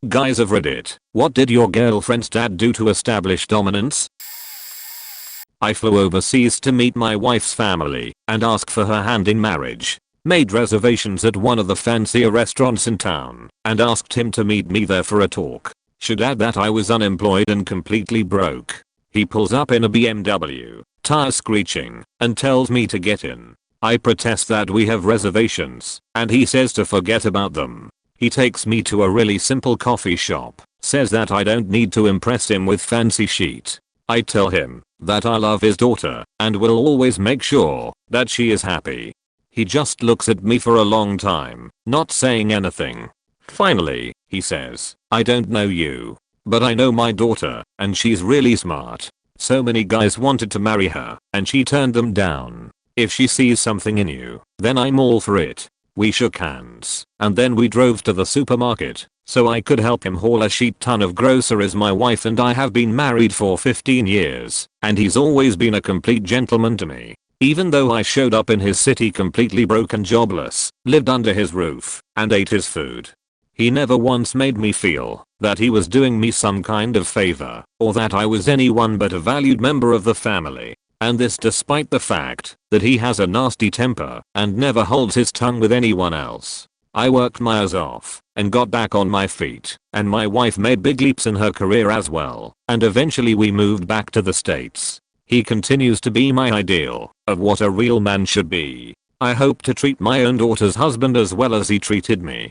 Guys of Reddit, what did your girlfriend's dad do to establish dominance? I flew overseas to meet my wife's family and ask for her hand in marriage. Made reservations at one of the fancier restaurants in town and asked him to meet me there for a talk. Should add that I was unemployed and completely broke. He pulls up in a BMW, tires screeching, and tells me to get in. I protest that we have reservations, and he says to forget about them. He takes me to a really simple coffee shop, says that I don't need to impress him with fancy shit. I tell him that I love his daughter and will always make sure that she is happy. He just looks at me for a long time, not saying anything. Finally, he says, I don't know you, but I know my daughter, and she's really smart. So many guys wanted to marry her, and she turned them down. If she sees something in you, then I'm all for it. We shook hands, and then we drove to the supermarket, so I could help him haul a shit ton of groceries. My wife and I have been married for 15 years, and he's always been a complete gentleman to me. Even though I showed up in his city completely broke and jobless, lived under his roof, and ate his food. He never once made me feel that he was doing me some kind of favor, or that I was anyone but a valued member of the family. And this despite the fact that he has a nasty temper and never holds his tongue with anyone else. I worked my ass off and got back on my feet, and my wife made big leaps in her career as well, and eventually we moved back to the States. He continues to be my ideal of what a real man should be. I hope to treat my own daughter's husband as well as he treated me.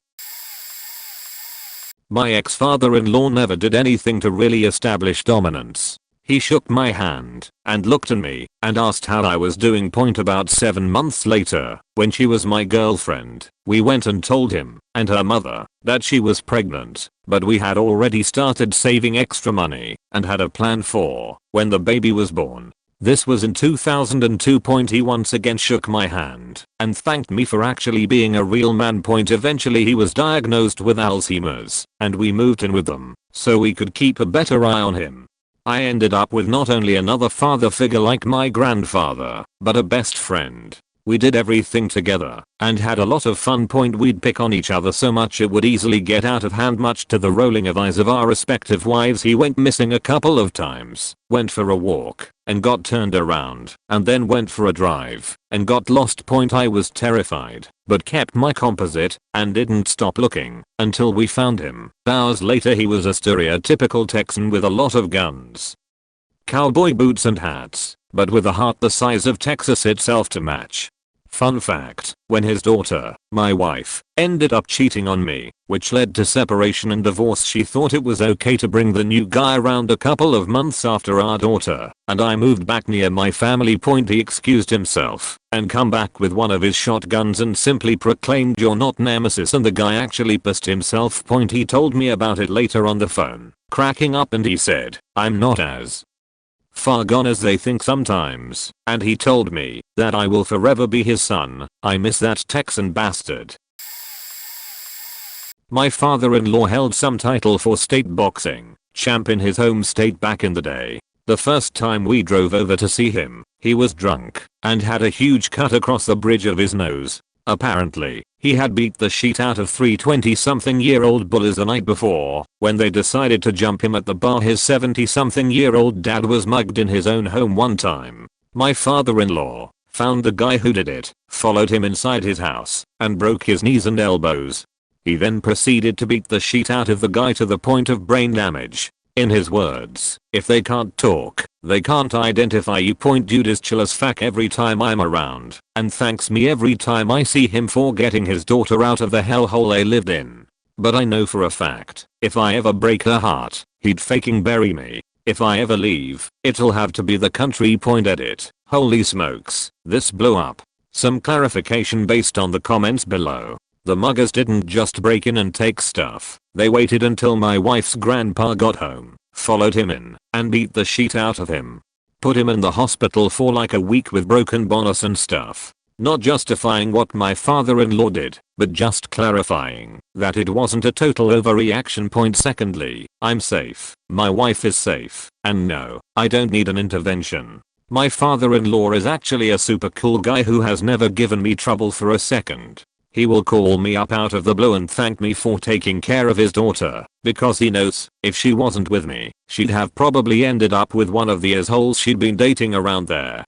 My ex-father-in-law never did anything to really establish dominance. He shook my hand and looked at me and asked how I was doing. About 7 months later, when she was my girlfriend, we went and told him and her mother that she was pregnant, but we had already started saving extra money and had a plan for when the baby was born. This was in 2002. He once again shook my hand and thanked me for actually being a real man. Eventually he was diagnosed with Alzheimer's, and we moved in with them so we could keep a better eye on him. I ended up with not only another father figure like my grandfather, but a best friend. We did everything together and had a lot of fun. We'd pick on each other so much it would easily get out of hand, much to the rolling of eyes of our respective wives. He went missing a couple of times, went for a walk and got turned around, and then went for a drive and got lost. I was terrified, but kept my composite and didn't stop looking until we found him. Hours later he was a stereotypical Texan with a lot of guns, cowboy boots and hats, but with a heart the size of Texas itself to match. Fun fact, when his daughter, my wife, ended up cheating on me, which led to separation and divorce, she thought it was okay to bring the new guy around a couple of months after our daughter and I moved back near my family. He excused himself and come back with one of his shotguns and simply proclaimed, "You're not nemesis," and the guy actually pissed himself. He told me about it later on the phone, cracking up, and he said, "I'm not as far gone as they think sometimes," and he told me that I will forever be his son. I miss that Texan bastard. My father-in-law held some title for state boxing champ in his home state back in the day. The first time we drove over to see him, he was drunk and had a huge cut across the bridge of his nose. Apparently, he had beat the shit out of 3 20-something-year-old bullies the night before when they decided to jump him at the bar. His 70-something-year-old dad was mugged in his own home one time. My father-in-law found the guy who did it, followed him inside his house, and broke his knees and elbows. He then proceeded to beat the shit out of the guy to the point of brain damage. In his words, "If they can't talk, they can't identify you." Dude is chill as fuck every time I'm around, and thanks me every time I see him for getting his daughter out of the hellhole they lived in. But I know for a fact, if I ever break her heart, he'd faking bury me. If I ever leave, it'll have to be the country. Edit. Holy smokes, this blew up. Some clarification based on the comments below. The muggers didn't just break in and take stuff. They waited until my wife's grandpa got home, followed him in, and beat the shit out of him. Put him in the hospital for like a week with broken bones and stuff. Not justifying what my father-in-law did, but just clarifying that it wasn't a total overreaction. Secondly, I'm safe, my wife is safe, and no, I don't need an intervention. My father-in-law is actually a super cool guy who has never given me trouble for a second. He will call me up out of the blue and thank me for taking care of his daughter, because he knows if she wasn't with me, she'd have probably ended up with one of the assholes she'd been dating around there.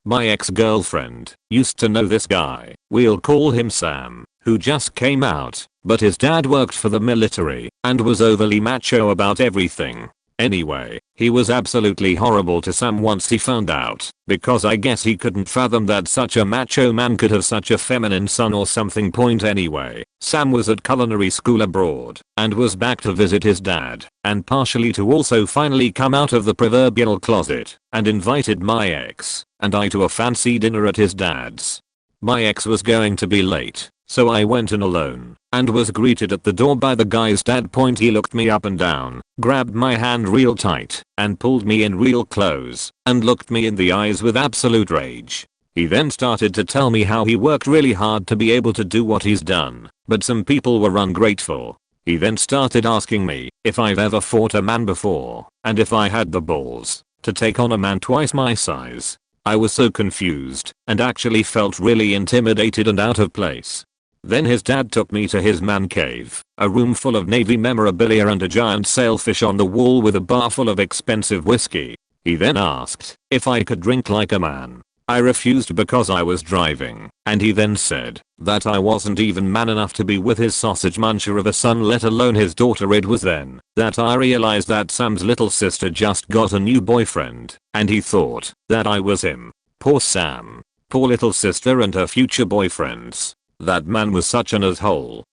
My ex-girlfriend used to know this guy, we'll call him Sam, who just came out, but his dad worked for the military and was overly macho about everything. Anyway, he was absolutely horrible to Sam once he found out, because I guess he couldn't fathom that such a macho man could have such a feminine son or something. Anyway, Sam was at culinary school abroad and was back to visit his dad and partially to also finally come out of the proverbial closet, and invited my ex and I to a fancy dinner at his dad's. My ex was going to be late, so I went in alone and was greeted at the door by the guy's dad. He looked me up and down, grabbed my hand real tight and pulled me in real close and looked me in the eyes with absolute rage. He then started to tell me how he worked really hard to be able to do what he's done, but some people were ungrateful. He then started asking me if I've ever fought a man before and if I had the balls to take on a man twice my size. I was so confused and actually felt really intimidated and out of place. Then his dad took me to his man cave, a room full of Navy memorabilia and a giant sailfish on the wall with a bar full of expensive whiskey. He then asked if I could drink like a man. I refused because I was driving, and he then said that I wasn't even man enough to be with his sausage muncher of a son, let alone his daughter. It was then that I realized that Sam's little sister just got a new boyfriend, and he thought that I was him. Poor Sam. Poor little sister and her future boyfriends. That man was such an asshole.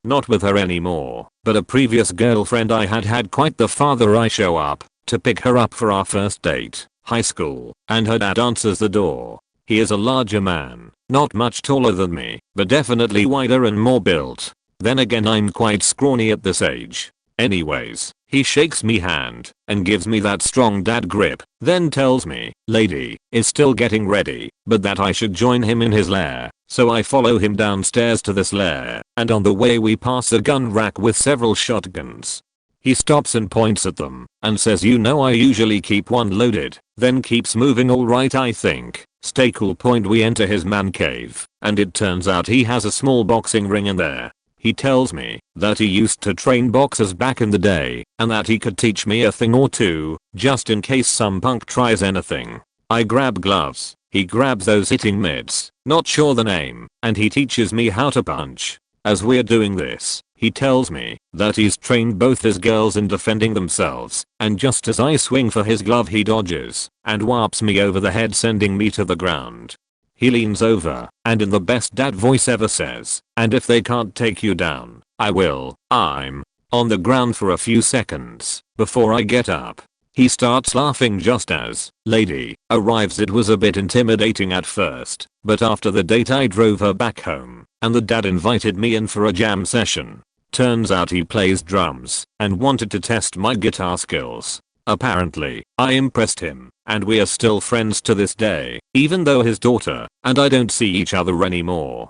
Not with her anymore, but a previous girlfriend I had quite the father. I show up to pick her up for our first date, high school, and her dad answers the door. He is a larger man, not much taller than me, but definitely wider and more built. Then again, I'm quite scrawny at this age. Anyways, he shakes me hand and gives me that strong dad grip, then tells me lady is still getting ready, but that I should join him in his lair. So I follow him downstairs to this lair, and on the way we pass a gun rack with several shotguns. He stops and points at them and says, you know I usually keep one loaded, then keeps moving. Alright, I think. Stay cool. We enter his man cave, and it turns out he has a small boxing ring in there. He tells me that he used to train boxers back in the day and that he could teach me a thing or two just in case some punk tries anything. I grab gloves, he grabs those hitting mitts, not sure the name, and he teaches me how to punch. As we're doing this, he tells me that he's trained both his girls in defending themselves, and just as I swing for his glove he dodges and whaps me over the head, sending me to the ground. He leans over and in the best dad voice ever says, and if they can't take you down, I will. I'm on the ground for a few seconds before I get up. He starts laughing just as lady arrives. It was a bit intimidating at first, but after the date I drove her back home and the dad invited me in for a jam session. Turns out he plays drums and wanted to test my guitar skills. Apparently, I impressed him, and we are still friends to this day, even though his daughter and I don't see each other anymore.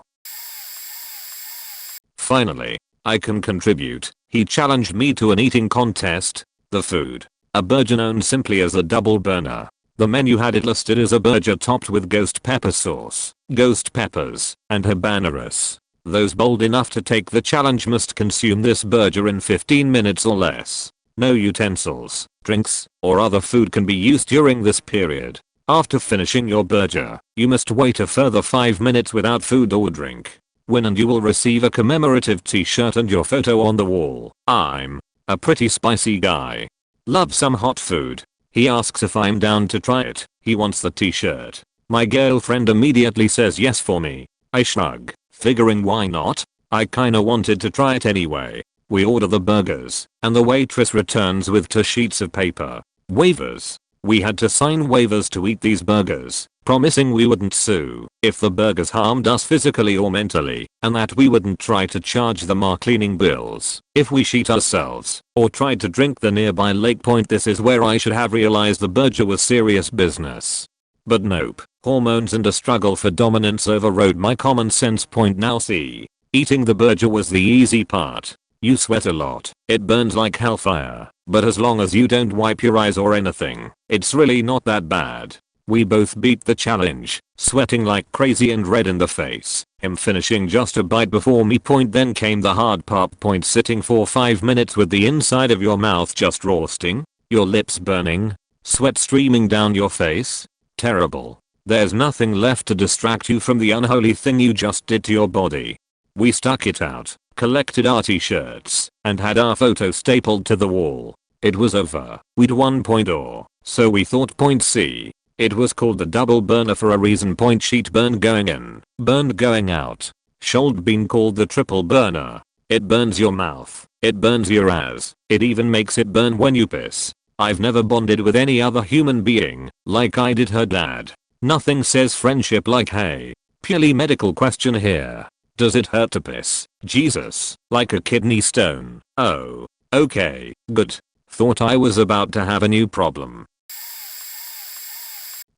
Finally, I can contribute. He challenged me to an eating contest. The food, a burger known simply as a double burner. The menu had it listed as a burger topped with ghost pepper sauce, ghost peppers, and habaneros. Those bold enough to take the challenge must consume this burger in 15 minutes or less. No utensils, drinks, or other food can be used during this period. After finishing your burger, you must wait a further 5 minutes without food or drink. Win and you will receive a commemorative t-shirt and your photo on the wall. I'm a pretty spicy guy. Love some hot food. He asks if I'm down to try it. He wants the t-shirt. My girlfriend immediately says yes for me. I shrug, figuring why not? I kinda wanted to try it anyway. We order the burgers, and the waitress returns with 2 sheets of paper. Waivers. We had to sign waivers to eat these burgers, promising we wouldn't sue if the burgers harmed us physically or mentally, and that we wouldn't try to charge them our cleaning bills if we shit ourselves or tried to drink the nearby lake. This is where I should have realized the burger was serious business. But nope, hormones and a struggle for dominance overrode my common sense. Now see, eating the burger was the easy part. You sweat a lot, it burns like hellfire, but as long as you don't wipe your eyes or anything, it's really not that bad. We both beat the challenge, sweating like crazy and red in the face, him finishing just a bite before me. Then came the hard part. Sitting for 5 minutes with the inside of your mouth just roasting, your lips burning, sweat streaming down your face. Terrible. There's nothing left to distract you from the unholy thing you just did to your body. We stuck it out, collected our t-shirts, and had our photo stapled to the wall. It was over. We'd won. Or so we thought. C. It was called the double burner for a reason. Sheet burned going in, burned going out. Should been called the triple burner. It burns your mouth, it burns your ass, it even makes it burn when you piss. I've never bonded with any other human being like I did her dad. Nothing says friendship like hey. Purely medical question here. Does it hurt to piss? Jesus, like a kidney stone. Oh, okay, good. Thought I was about to have a new problem.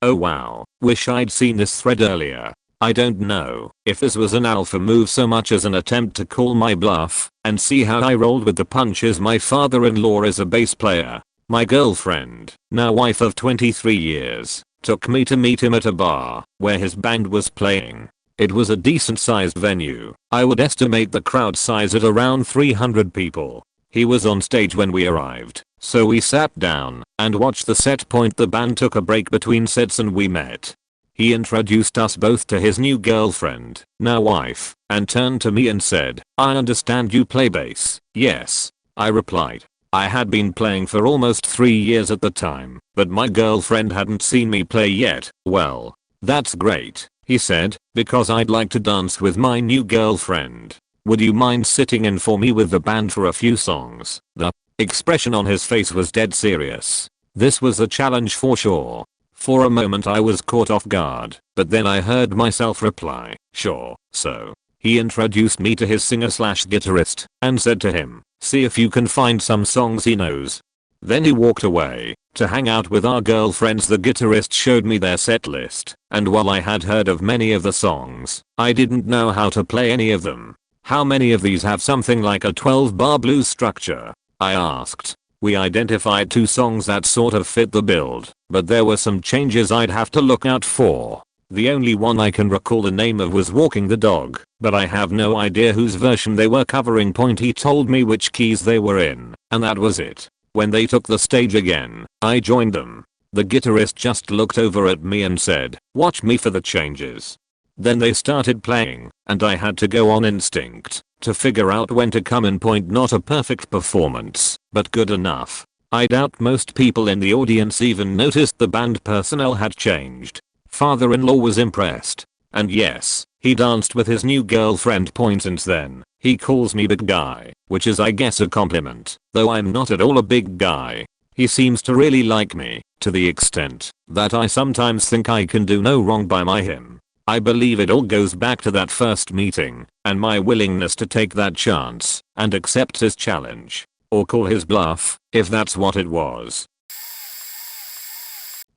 Oh wow, wish I'd seen this thread earlier. I don't know if this was an alpha move so much as an attempt to call my bluff and see how I rolled with the punches. My father-in-law is a bass player. My girlfriend, now wife of 23 years, took me to meet him at a bar where his band was playing. It was a decent sized venue. I would estimate the crowd size at around 300 people. He was on stage when we arrived, so we sat down and watched the set. The band took a break between sets and we met. He introduced us both to his new girlfriend, now wife, and turned to me and said, "I understand you play bass." "Yes," I replied. I had been playing for almost 3 years at the time, but my girlfriend hadn't seen me play yet. "Well, that's great," he said, "because I'd like to dance with my new girlfriend. Would you mind sitting in for me with the band for a few songs?" The expression on his face was dead serious. This was a challenge for sure. For a moment I was caught off guard, but then I heard myself reply, "Sure." So he introduced me to his singer/guitarist and said to him, "See if you can find some songs he knows." Then he walked away to hang out with our girlfriends. The guitarist showed me their set list, and while I had heard of many of the songs, I didn't know how to play any of them. "How many of these have something like a 12-bar blues structure?" I asked. We identified 2 songs that sort of fit the build, but there were some changes I'd have to look out for. The only one I can recall the name of was "Walking the Dog," but I have no idea whose version they were covering. He told me which keys they were in, and that was it. When they took the stage again, I joined them. The guitarist just looked over at me and said, "Watch me for the changes." Then they started playing, and I had to go on instinct to figure out when to come in. Not a perfect performance, but good enough. I doubt most people in the audience even noticed the band personnel had changed. Father-in-law was impressed. And yes, he danced with his new girlfriend. Since then, he calls me big guy, which is I guess a compliment, though I'm not at all a big guy. He seems to really like me, to the extent that I sometimes think I can do no wrong by him. I believe it all goes back to that first meeting and my willingness to take that chance and accept his challenge, or call his bluff, if that's what it was.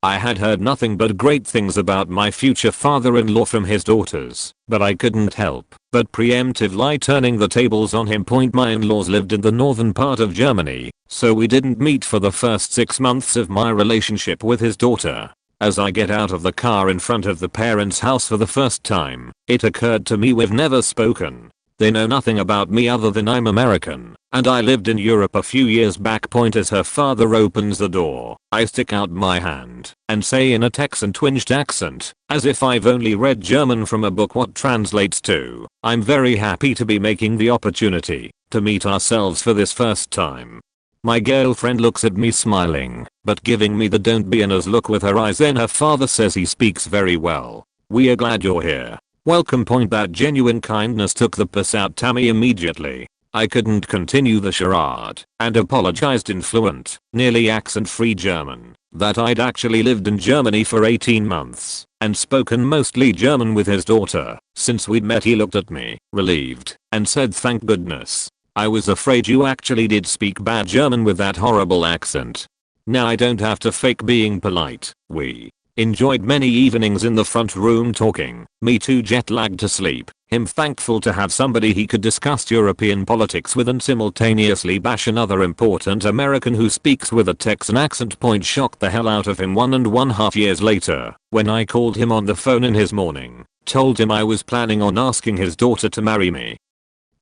I had heard nothing but great things about my future father-in-law from his daughters, but I couldn't help but preemptively turning the tables on him. My in-laws lived in the northern part of Germany, so we didn't meet for the first 6 months of my relationship with his daughter. As I get out of the car in front of the parents' house for the first time, it occurred to me we've never spoken. They know nothing about me other than I'm American, and I lived in Europe a few years back. As her father opens the door, I stick out my hand and say in a Texan twinged accent, as if I've only read German from a book what translates to, "I'm very happy to be making the opportunity to meet ourselves for this first time." My girlfriend looks at me smiling, but giving me the "don't be an ass" look with her eyes. Then her father says he speaks very well. "We are glad you're here. Welcome." That genuine kindness took the piss out Tammy immediately. I couldn't continue the charade and apologized in fluent, nearly accent-free German, that I'd actually lived in Germany for 18 months and spoken mostly German with his daughter since we'd met. He looked at me, relieved, and said, "Thank goodness. I was afraid you actually did speak bad German with that horrible accent. Now I don't have to fake being polite." We Enjoyed many evenings in the front room talking, me too jet lagged to sleep, him thankful to have somebody he could discuss European politics with and simultaneously bash another important American who speaks with a Texan accent. Shocked the hell out of him 1.5 years later, when I called him on the phone in his morning, told him I was planning on asking his daughter to marry me.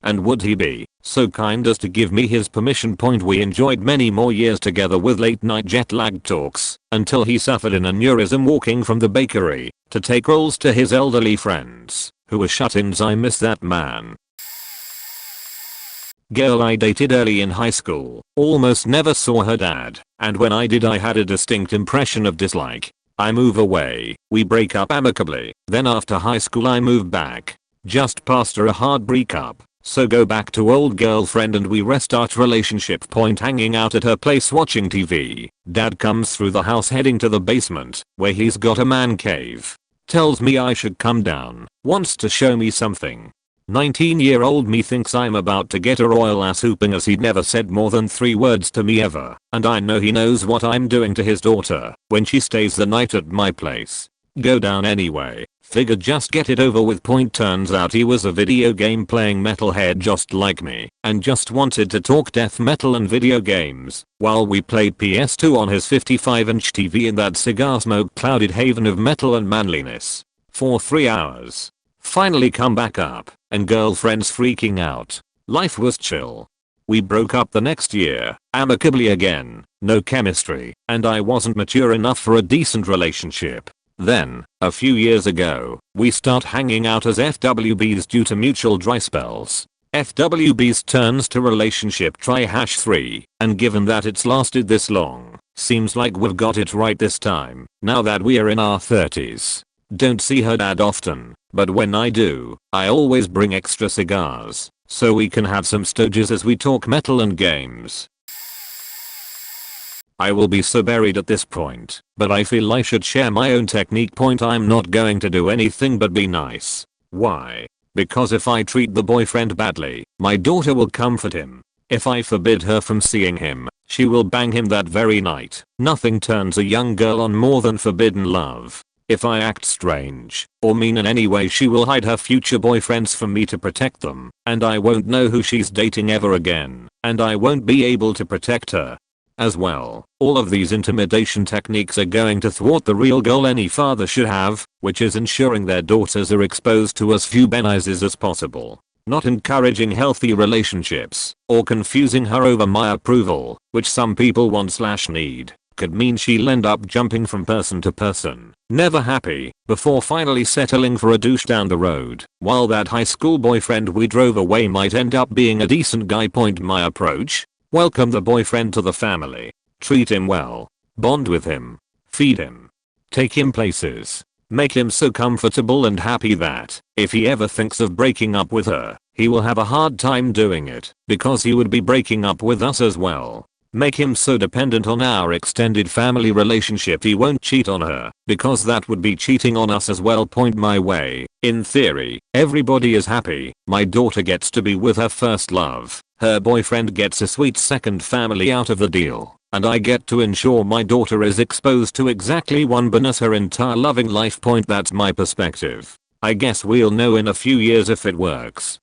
And would he be so kind as to give me his permission? We enjoyed many more years together with late night jet lagged talks until he suffered an aneurysm walking from the bakery to take rolls to his elderly friends who were shut-ins. I miss that man. Girl I dated early in high school, almost never saw her dad, and when I did I had a distinct impression of dislike. I move away, we break up amicably, then after high school I move back. Just passed her a hard breakup. So go back to old girlfriend and we restart relationship. Hanging out at her place watching TV. Dad comes through the house heading to the basement where he's got a man cave. Tells me I should come down. Wants to show me something. 19-year-old me thinks I'm about to get a royal ass whooping as he'd never said more than 3 words to me ever. And I know he knows what I'm doing to his daughter when she stays the night at my place. Go down anyway. Figured just get it over with. Turns out he was a video game playing metalhead just like me and just wanted to talk death metal and video games while we played PS2 on his 55-inch TV in that cigar smoke clouded haven of metal and manliness for 3 hours. Finally come back up and girlfriend's freaking out. Life was chill. We broke up the next year, amicably again, no chemistry, and I wasn't mature enough for a decent relationship. Then, a few years ago, we start hanging out as FWBs due to mutual dry spells. FWBs turns to relationship #3, and given that it's lasted this long, seems like we've got it right this time, now that we're in our 30s. Don't see her dad often, but when I do, I always bring extra cigars, so we can have some stoges as we talk metal and games. I will be so buried at this point, but I feel I should share my own technique. I'm not going to do anything but be nice. Why? Because if I treat the boyfriend badly, my daughter will comfort him. If I forbid her from seeing him, she will bang him that very night. Nothing turns a young girl on more than forbidden love. If I act strange or mean in any way, she will hide her future boyfriends from me to protect them, and I won't know who she's dating ever again, and I won't be able to protect her. As well, all of these intimidation techniques are going to thwart the real goal any father should have, which is ensuring their daughters are exposed to as few benizes as possible. Not encouraging healthy relationships, or confusing her over my approval, which some people want/need, could mean she'll end up jumping from person to person, never happy, before finally settling for a douche down the road, while that high school boyfriend we drove away might end up being a decent guy. My approach? Welcome the boyfriend to the family. Treat him well. Bond with him. Feed him. Take him places. Make him so comfortable and happy that, if he ever thinks of breaking up with her, he will have a hard time doing it, because he would be breaking up with us as well. Make him so dependent on our extended family relationship he won't cheat on her, because that would be cheating on us as well. My way. In theory, everybody is happy. My daughter gets to be with her first love. Her boyfriend gets a sweet second family out of the deal, and I get to ensure my daughter is exposed to exactly one bonus her entire loving life. That's my perspective. I guess we'll know in a few years if it works.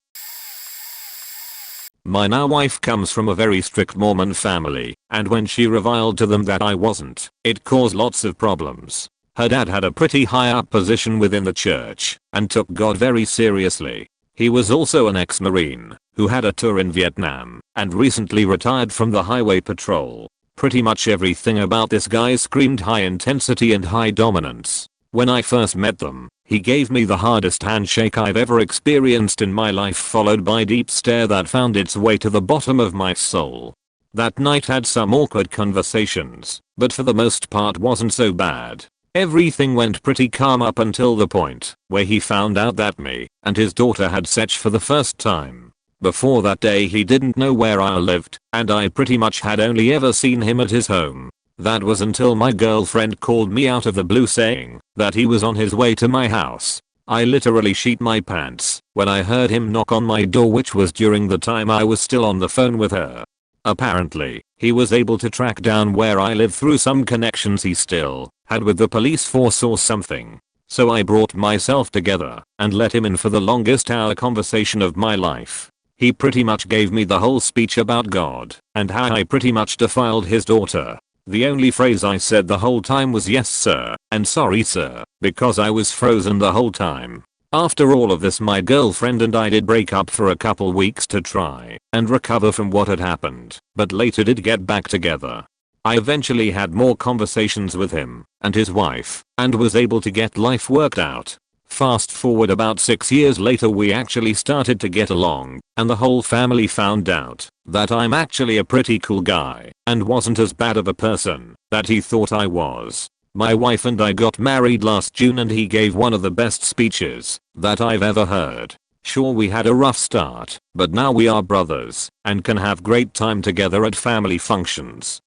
My now wife comes from a very strict Mormon family, and when she reviled to them that I wasn't, it caused lots of problems. Her dad had a pretty high up position within the church, and took God very seriously. He was also an ex-Marine, who had a tour in Vietnam, and recently retired from the highway patrol. Pretty much everything about this guy screamed high intensity and high dominance. When I first met them, he gave me the hardest handshake I've ever experienced in my life, followed by a deep stare that found its way to the bottom of my soul. That night had some awkward conversations, but for the most part wasn't so bad. Everything went pretty calm up until the point where he found out that me and his daughter had sex for the first time. Before that day he didn't know where I lived, and I pretty much had only ever seen him at his home. That was until my girlfriend called me out of the blue saying that he was on his way to my house. I literally shit my pants when I heard him knock on my door, which was during the time I was still on the phone with her. Apparently, he was able to track down where I live through some connections he still had with the police force or something. So I brought myself together and let him in for the longest hour conversation of my life. He pretty much gave me the whole speech about God and how I pretty much defiled his daughter. The only phrase I said the whole time was yes sir and sorry sir, because I was frozen the whole time. After all of this, my girlfriend and I did break up for a couple weeks to try and recover from what had happened, but later did get back together. I eventually had more conversations with him and his wife and was able to get life worked out. Fast forward about 6 years later, we actually started to get along and the whole family found out that I'm actually a pretty cool guy and wasn't as bad of a person that he thought I was. My wife and I got married last June and he gave one of the best speeches that I've ever heard. Sure, we had a rough start, but now we are brothers and can have great time together at family functions.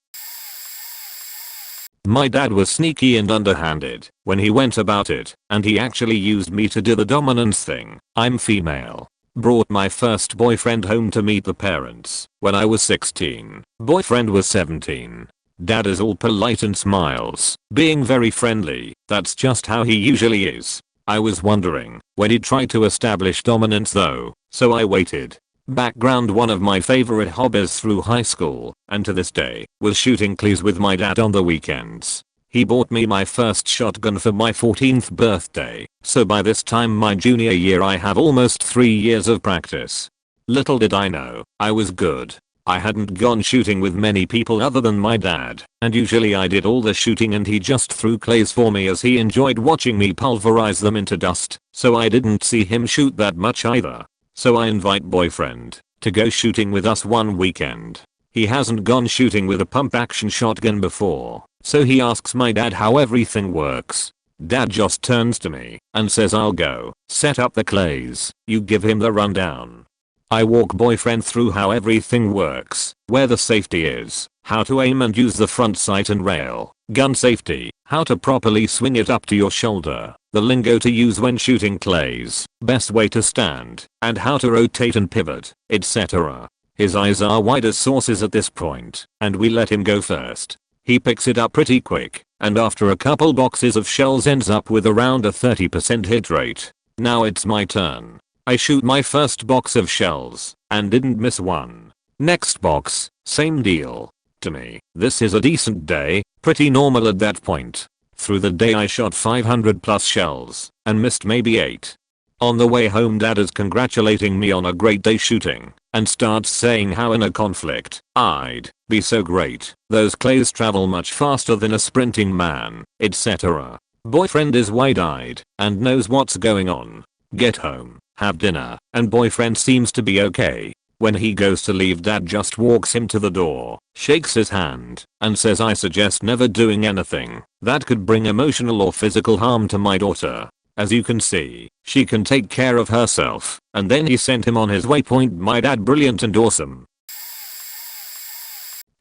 My dad was sneaky and underhanded when he went about it, and he actually used me to do the dominance thing. I'm female. Brought my first boyfriend home to meet the parents when I was 16. Boyfriend was 17. Dad is all polite and smiles, being very friendly. That's just how he usually is. I was wondering when he'd try to establish dominance though, so I waited. Background: one of my favorite hobbies through high school and to this day was shooting clays with my dad on the weekends. He bought me my first shotgun for my 14th birthday, so by this time my junior year I have almost 3 years of practice. Little did I know, I was good. I hadn't gone shooting with many people other than my dad, and usually I did all the shooting and he just threw clays for me as he enjoyed watching me pulverize them into dust, so I didn't see him shoot that much either. So I invite boyfriend to go shooting with us one weekend. He hasn't gone shooting with a pump action shotgun before, so he asks my dad how everything works. Dad just turns to me and says, "I'll go set up the clays, you give him the rundown." I walk boyfriend through how everything works, where the safety is, how to aim and use the front sight and rail, gun safety, how to properly swing it up to your shoulder, the lingo to use when shooting clays, best way to stand, and how to rotate and pivot, etc. His eyes are wide as saucers at this point, and we let him go first. He picks it up pretty quick, and after a couple boxes of shells ends up with around a 30% hit rate. Now it's my turn. I shoot my first box of shells, and didn't miss one. Next box, same deal. To me, this is a decent day, pretty normal at that point. Through the day I shot 500 plus shells, and missed maybe 8. On the way home dad is congratulating me on a great day shooting, and starts saying how in a conflict, I'd be so great, those clays travel much faster than a sprinting man, etc. Boyfriend is wide-eyed, and knows what's going on. Get home, have dinner, and boyfriend seems to be okay. When he goes to leave dad just walks him to the door, shakes his hand, and says, "I suggest never doing anything that could bring emotional or physical harm to my daughter. As you can see, she can take care of herself," and then he sent him on his way. My dad brilliant and awesome.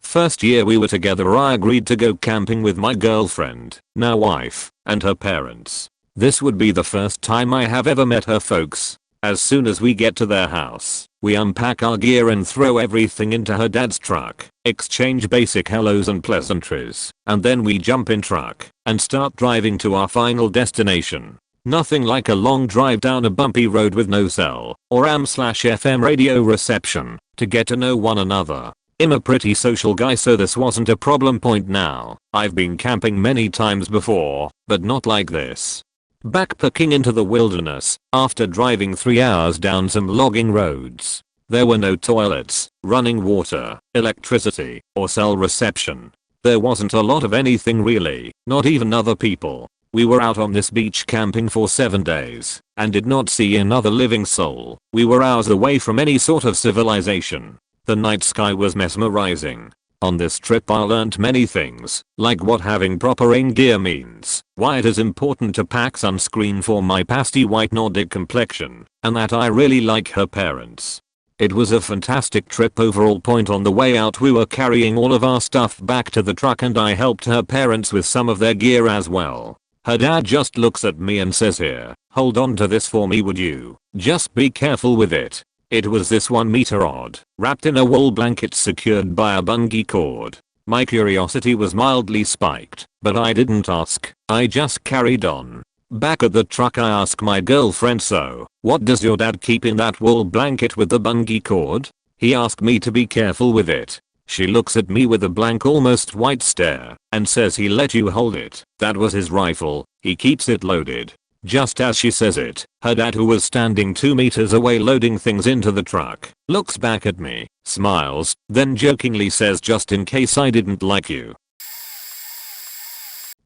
First year we were together I agreed to go camping with my girlfriend, now wife, and her parents. This would be the first time I have ever met her folks. As soon as we get to their house, we unpack our gear and throw everything into her dad's truck, exchange basic hellos and pleasantries, and then we jump in truck and start driving to our final destination. Nothing like a long drive down a bumpy road with no cell or AM/FM radio reception to get to know one another. I'm a pretty social guy, so this wasn't a problem. Now, I've been camping many times before, but not like this. Backpacking into the wilderness after driving 3 hours down some logging roads. There were no toilets, running water, electricity, or cell reception. There wasn't a lot of anything really, not even other people. We were out on this beach camping for 7 days and did not see another living soul. We were hours away from any sort of civilization. The night sky was mesmerizing. On this trip I learned many things, like what having proper rain gear means, why it is important to pack sunscreen for my pasty white Nordic complexion, and that I really like her parents. It was a fantastic trip overall. On the way out we were carrying all of our stuff back to the truck and I helped her parents with some of their gear as well. Her dad just looks at me and says, "Here, hold on to this for me would you? Just be careful with it." It was this 1 meter odd, wrapped in a wool blanket secured by a bungee cord. My curiosity was mildly spiked, but I didn't ask, I just carried on. Back at the truck I ask my girlfriend, so, what does your dad keep in that wool blanket with the bungee cord? He asked me to be careful with it. She looks at me with a blank almost white stare, and says he let you hold it. That was his rifle, he keeps it loaded. Just as she says it, her dad, who was standing 2 meters away loading things into the truck, looks back at me, smiles, then jokingly says, just in case I didn't like you.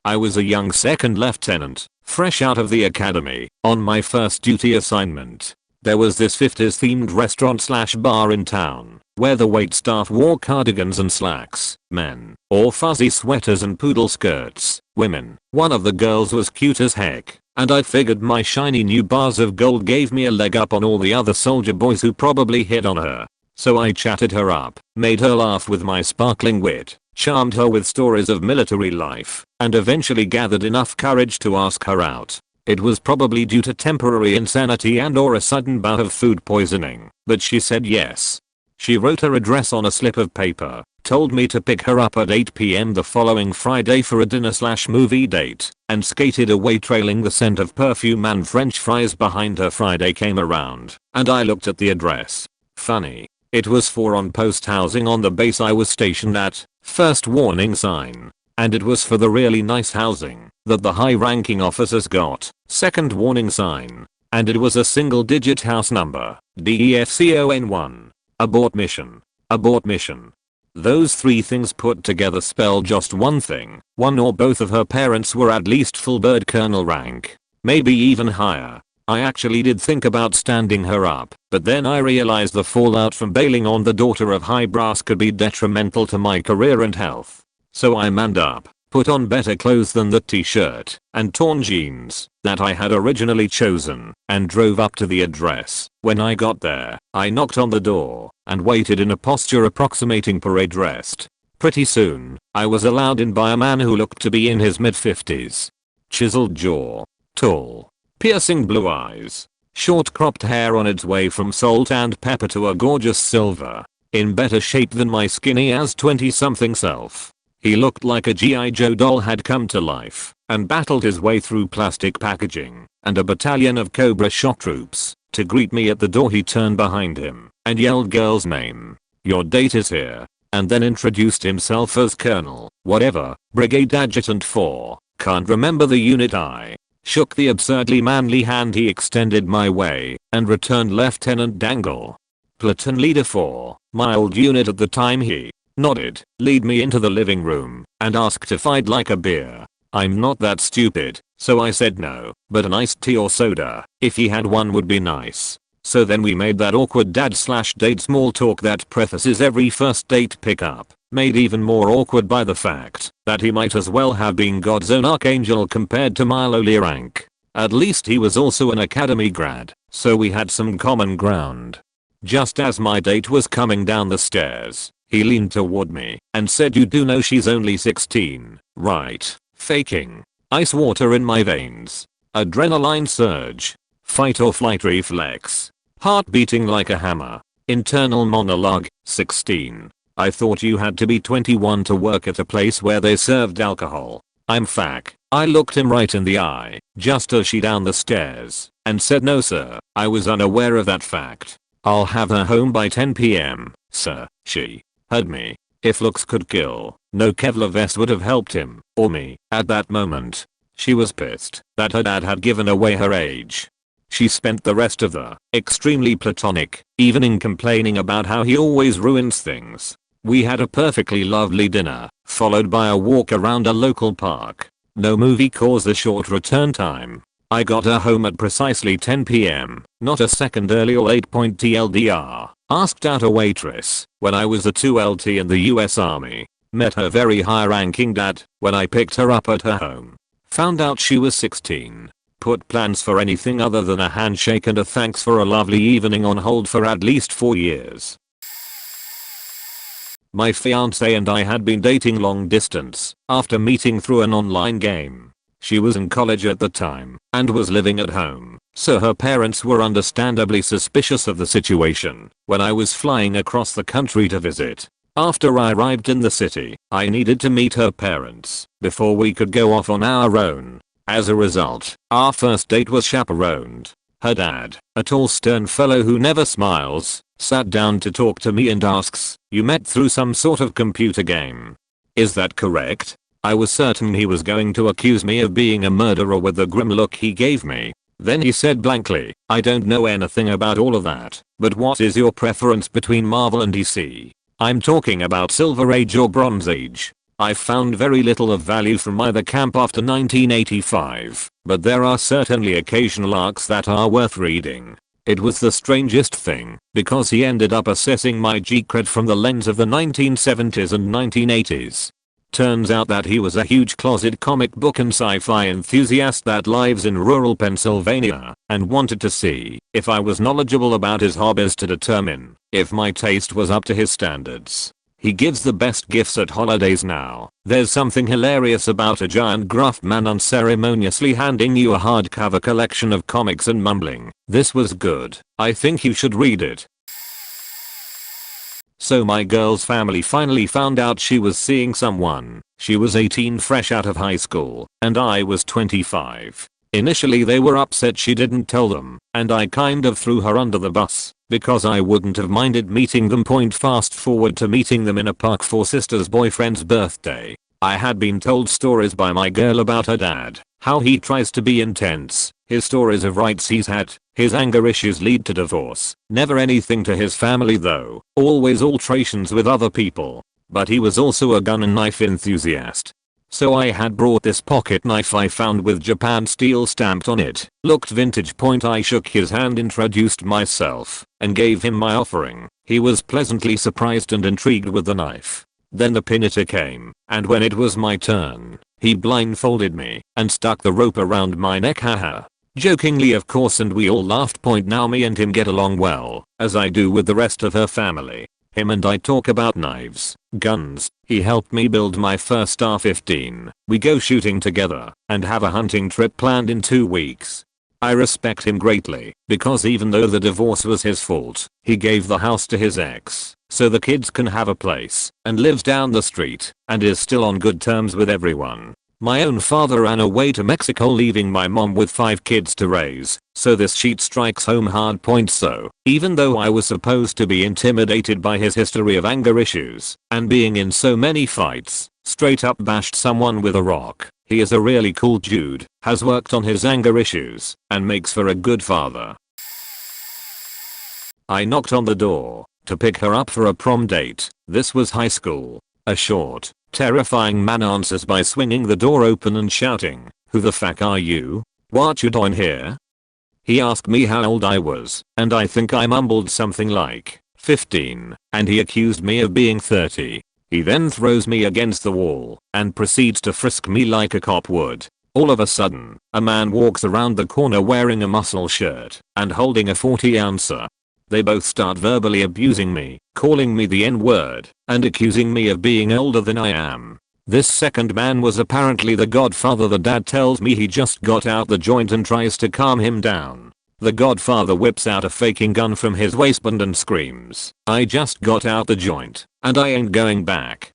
I was a young second lieutenant, fresh out of the academy, on my first duty assignment. There was this 50s themed restaurant slash bar in town, where the waitstaff wore cardigans and slacks, men, or fuzzy sweaters and poodle skirts, women. One of the girls was cute as heck, and I figured my shiny new bars of gold gave me a leg up on all the other soldier boys who probably hit on her. So I chatted her up, made her laugh with my sparkling wit, charmed her with stories of military life, and eventually gathered enough courage to ask her out. It was probably due to temporary insanity and or a sudden bout of food poisoning, but she said yes. She wrote her address on a slip of paper, told me to pick her up at 8 p.m. the following Friday for a dinner/movie date, and skated away trailing the scent of perfume and french fries behind her. Friday came around, and I looked at the address. Funny. It was for on-post housing on the base I was stationed at, first warning sign. And it was for the really nice housing that the high-ranking officers got, second warning sign. And it was a single-digit house number, DEFCON1. Abort mission. Abort mission. Those 3 things put together spell just one thing: one or both of her parents were at least full bird colonel rank. Maybe even higher. I actually did think about standing her up, but then I realized the fallout from bailing on the daughter of high brass could be detrimental to my career and health. So I manned up, put on better clothes than the t-shirt and torn jeans that I had originally chosen, and drove up to the address. When I got there, I knocked on the door and waited in a posture approximating parade rest. Pretty soon, I was allowed in by a man who looked to be in his mid-50s. Chiseled jaw, tall, piercing blue eyes, short cropped hair on its way from salt and pepper to a gorgeous silver, in better shape than my skinny as 20-something self. He looked like a G.I. Joe doll had come to life and battled his way through plastic packaging and a battalion of Cobra shock troops. To greet me at the door, he turned behind him and yelled girl's name. "Your date is here," and then introduced himself as Colonel, whatever, Brigade Adjutant 4, can't remember the unit. I shook the absurdly manly hand he extended my way and returned Lieutenant Dangle. Platoon Leader 4, my old unit at the time. He nodded, lead me into the living room, and asked if I'd like a beer. I'm not that stupid, so I said no, but an iced tea or soda, if he had one, would be nice. So then we made that awkward dad/date small talk that prefaces every first date pickup, made even more awkward by the fact that he might as well have been God's own archangel compared to my lowly rank. At least he was also an academy grad, so we had some common ground. Just as my date was coming down the stairs, he leaned toward me and said, "You do know she's only 16, right?" Faking. Ice water in my veins. Adrenaline surge. Fight or flight reflex. Heart beating like a hammer. Internal monologue. 16. I thought you had to be 21 to work at a place where they served alcohol. I'm fac. I looked him right in the eye, just as she down the stairs, and said, "No sir, I was unaware of that fact. I'll have her home by 10 p.m, sir." She heard me. If looks could kill, no Kevlar vest would have helped him, or me, at that moment. She was pissed that her dad had given away her age. She spent the rest of the extremely platonic evening complaining about how he always ruins things. We had a perfectly lovely dinner, followed by a walk around a local park. No movie caused a short return time. I got her home at precisely 10 p.m, not a second early or 8-point TLDR. Asked out a waitress when I was a 2LT in the US Army. Met her very high-ranking dad when I picked her up at her home. Found out she was 16. Put plans for anything other than a handshake and a thanks for a lovely evening on hold for at least 4 years. My fiancée and I had been dating long distance after meeting through an online game. She was in college at the time and was living at home, so her parents were understandably suspicious of the situation when I was flying across the country to visit. After I arrived in the city, I needed to meet her parents before we could go off on our own. As a result, our first date was chaperoned. Her dad, a tall stern fellow who never smiles, sat down to talk to me and asks, "You met through some sort of computer game. Is that correct?" I was certain he was going to accuse me of being a murderer with the grim look he gave me. Then he said blankly, "I don't know anything about all of that, but what is your preference between Marvel and DC? I'm talking about Silver Age or Bronze Age. I've found very little of value from either camp after 1985, but there are certainly occasional arcs that are worth reading." It was the strangest thing, because he ended up assessing my G-cred from the lens of the 1970s and 1980s. Turns out that he was a huge closet comic book and sci-fi enthusiast that lives in rural Pennsylvania and wanted to see if I was knowledgeable about his hobbies to determine if my taste was up to his standards. He gives the best gifts at holidays now. There's something hilarious about a giant gruff man unceremoniously handing you a hardcover collection of comics and mumbling, "This was good. I think you should read it." So my girl's family finally found out she was seeing someone. She was 18, fresh out of high school, and I was 25. Initially they were upset she didn't tell them, and I kind of threw her under the bus, because I wouldn't have minded meeting them. Fast forward to meeting them in a park for sister's boyfriend's birthday. I had been told stories by my girl about her dad, how he tries to be intense, his stories of rights he's had, his anger issues lead to divorce, never anything to his family though, always alterations with other people. But he was also a gun and knife enthusiast. So I had brought this pocket knife I found with Japan steel stamped on it. Looked vintage. I shook his hand, introduced myself, and gave him my offering. He was pleasantly surprised and intrigued with the knife. Then the pinata came, and when it was my turn, he blindfolded me and stuck the rope around my neck, haha. Jokingly of course, and we all laughed. Now me and him get along well, as I do with the rest of her family. Him and I talk about knives, guns. He helped me build my first AR-15. We go shooting together and have a hunting trip planned in 2 weeks. I respect him greatly because even though the divorce was his fault, he gave the house to his ex so the kids can have a place, and lives down the street and is still on good terms with everyone. My own father ran away to Mexico, leaving my mom with 5 kids to raise, so this sheet strikes home hard. So, even though I was supposed to be intimidated by his history of anger issues and being in so many fights, straight up bashed someone with a rock, he is a really cool dude, has worked on his anger issues, and makes for a good father. I knocked on the door to pick her up for a prom date. This was high school. A short, terrifying man answers by swinging the door open and shouting, "Who the fuck are you? What you doing here?" He asked me how old I was, and I think I mumbled something like 15, and he accused me of being 30. He then throws me against the wall and proceeds to frisk me like a cop would. All of a sudden, a man walks around the corner wearing a muscle shirt and holding a 40-ouncer. They both start verbally abusing me, calling me the N-word, and accusing me of being older than I am. This second man was apparently the Godfather. The dad tells me he just got out the joint and tries to calm him down. The Godfather whips out a faking gun from his waistband and screams, "I just got out the joint, and I ain't going back."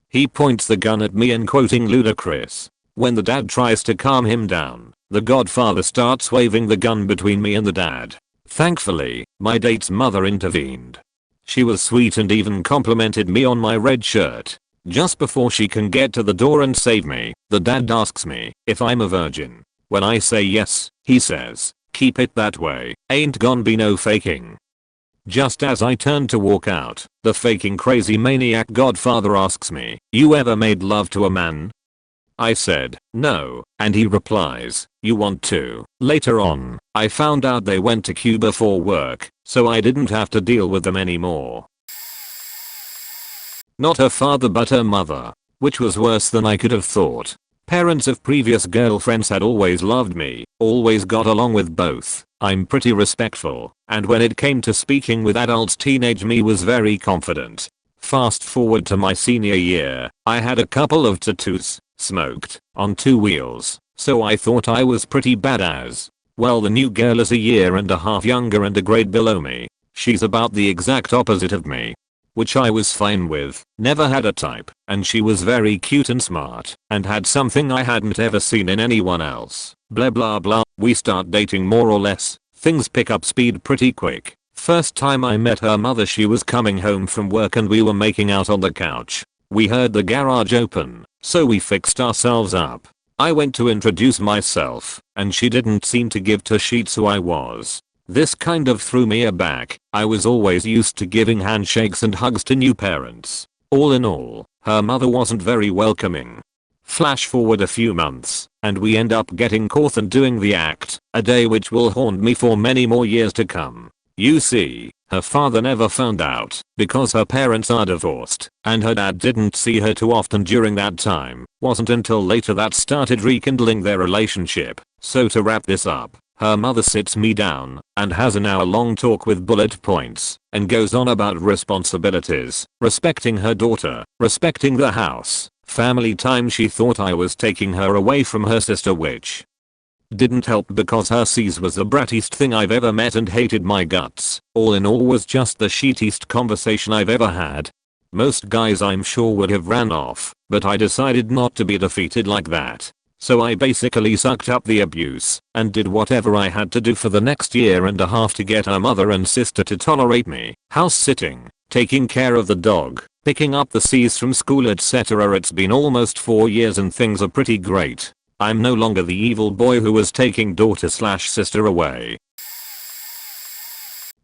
He points the gun at me and quoting Ludacris. When the dad tries to calm him down, the Godfather starts waving the gun between me and the dad. Thankfully, my date's mother intervened. She was sweet and even complimented me on my red shirt. Just before she can get to the door and save me, the dad asks me if I'm a virgin. When I say yes, he says, "Keep it that way, ain't gon' be no faking." Just as I turn to walk out, the faking crazy maniac Godfather asks me, "You ever made love to a man?" I said, "No," and he replies, "You want to?" Later on, I found out they went to Cuba for work, so I didn't have to deal with them anymore. Not her father but her mother, which was worse than I could have thought. Parents of previous girlfriends had always loved me, always got along with both. I'm pretty respectful, and when it came to speaking with adults, teenage me was very confident. Fast forward to my senior year, I had a couple of tattoos, smoked, on 2 wheels, so I thought I was pretty badass. Well, the new girl is a year and a half younger and a grade below me. She's about the exact opposite of me. which I was fine with. Never had a type, and she was very cute and smart, and had something I hadn't ever seen in anyone else. Blah blah blah. We start dating more or less. Things pick up speed pretty quick. First time I met her mother, she was coming home from work and we were making out on the couch. We heard the garage open, so we fixed ourselves up. I went to introduce myself, and she didn't seem to give two shits who I was. This kind of threw me aback. I was always used to giving handshakes and hugs to new parents. All in all, her mother wasn't very welcoming. Flash forward a few months, and we end up getting caught and doing the act, a day which will haunt me for many more years to come. You see, her father never found out, because her parents are divorced, and her dad didn't see her too often during that time. Wasn't until later that started rekindling their relationship. So to wrap this up, her mother sits me down and has an hour-long talk with bullet points and goes on about responsibilities, respecting her daughter, respecting the house, family time. She thought I was taking her away from her sister, which didn't help because her sis was the brattiest thing I've ever met and hated my guts. All in all was just the shittiest conversation I've ever had. Most guys I'm sure would have ran off, but I decided not to be defeated like that. So I basically sucked up the abuse and did whatever I had to do for the next year and a half to get her mother and sister to tolerate me. House sitting, taking care of the dog, picking up the sis from school, etc. It's been almost 4 years and things are pretty great. I'm no longer the evil boy who was taking daughter/sister away.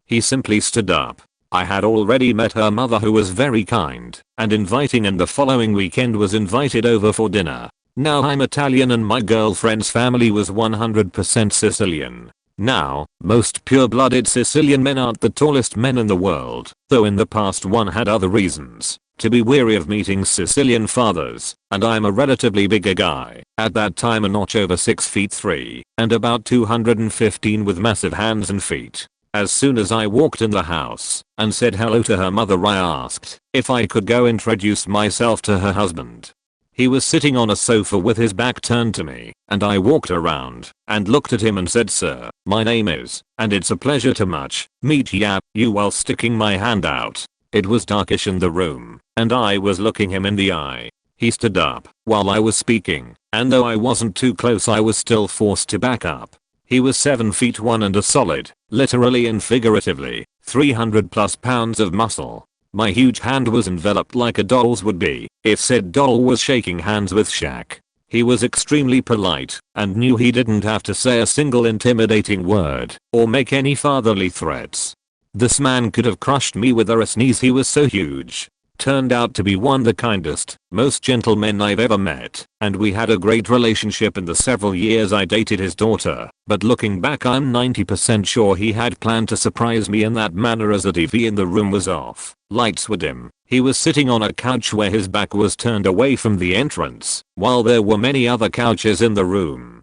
He simply stood up. I had already met her mother, who was very kind and inviting, and the following weekend was invited over for dinner. Now I'm Italian and my girlfriend's family was 100% Sicilian. Now, most pure-blooded Sicilian men aren't the tallest men in the world, though in the past one had other reasons to be weary of meeting Sicilian fathers, and I'm a relatively bigger guy, at that time a notch over 6'3" and about 215 with massive hands and feet. As soon as I walked in the house and said hello to her mother, I asked if I could go introduce myself to her husband. He was sitting on a sofa with his back turned to me, and I walked around and looked at him and said, "Sir, my name is, and it's a pleasure to meet you," while sticking my hand out. It was darkish in the room, and I was looking him in the eye. He stood up while I was speaking, and though I wasn't too close, I was still forced to back up. He was 7'1" and a solid, literally and figuratively, 300 plus pounds of muscle. My huge hand was enveloped like a doll's would be if said doll was shaking hands with Shaq. He was extremely polite and knew he didn't have to say a single intimidating word or make any fatherly threats. This man could have crushed me with a sneeze, he was so huge. Turned out to be one of the kindest, most gentle men I've ever met, and we had a great relationship in the several years I dated his daughter. But looking back, I'm 90% sure he had planned to surprise me in that manner, as the TV in the room was off, lights were dim. He was sitting on a couch where his back was turned away from the entrance, while there were many other couches in the room.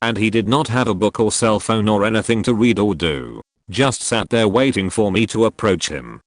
And he did not have a book or cell phone or anything to read or do. Just sat there waiting for me to approach him.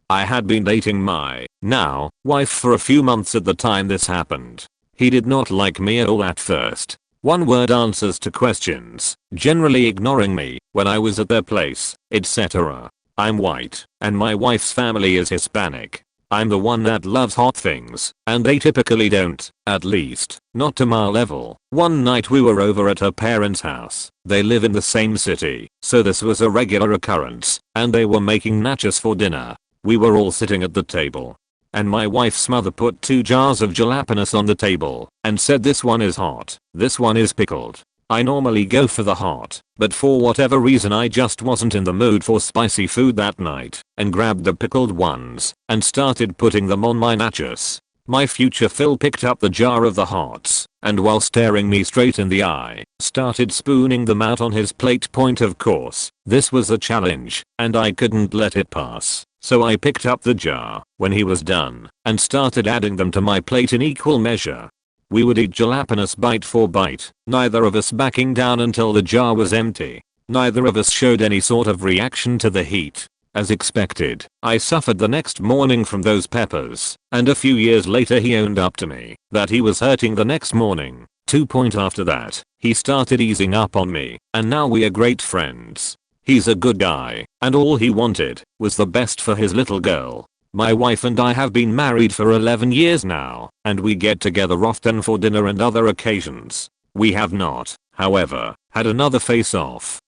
I had been dating my now wife for a few months at the time this happened. He did not like me at all at first. One word answers to questions, generally ignoring me when I was at their place, etc. I'm white, and my wife's family is Hispanic. I'm the one that loves hot things, and they typically don't, at least, not to my level. One night we were over at her parents' house. They live in the same city, so this was a regular occurrence, and they were making nachos for dinner. We were all sitting at the table, and my wife's mother put 2 jars of jalapenos on the table and said, "This one is hot, this one is pickled." I normally go for the hot, but for whatever reason I just wasn't in the mood for spicy food that night, and grabbed the pickled ones and started putting them on my nachos. My future Phil picked up the jar of the hots, and while staring me straight in the eye, started spooning them out on his plate. Point of course, this was a challenge, and I couldn't let it pass. So I picked up the jar when he was done and started adding them to my plate in equal measure. We would eat jalapenos bite for bite, neither of us backing down until the jar was empty. Neither of us showed any sort of reaction to the heat. As expected, I suffered the next morning from those peppers, and a few years later he owned up to me that he was hurting the next morning. After that, he started easing up on me, and now we are great friends. He's a good guy, and all he wanted was the best for his little girl. My wife and I have been married for 11 years now, and we get together often for dinner and other occasions. We have not, however, had another face-off.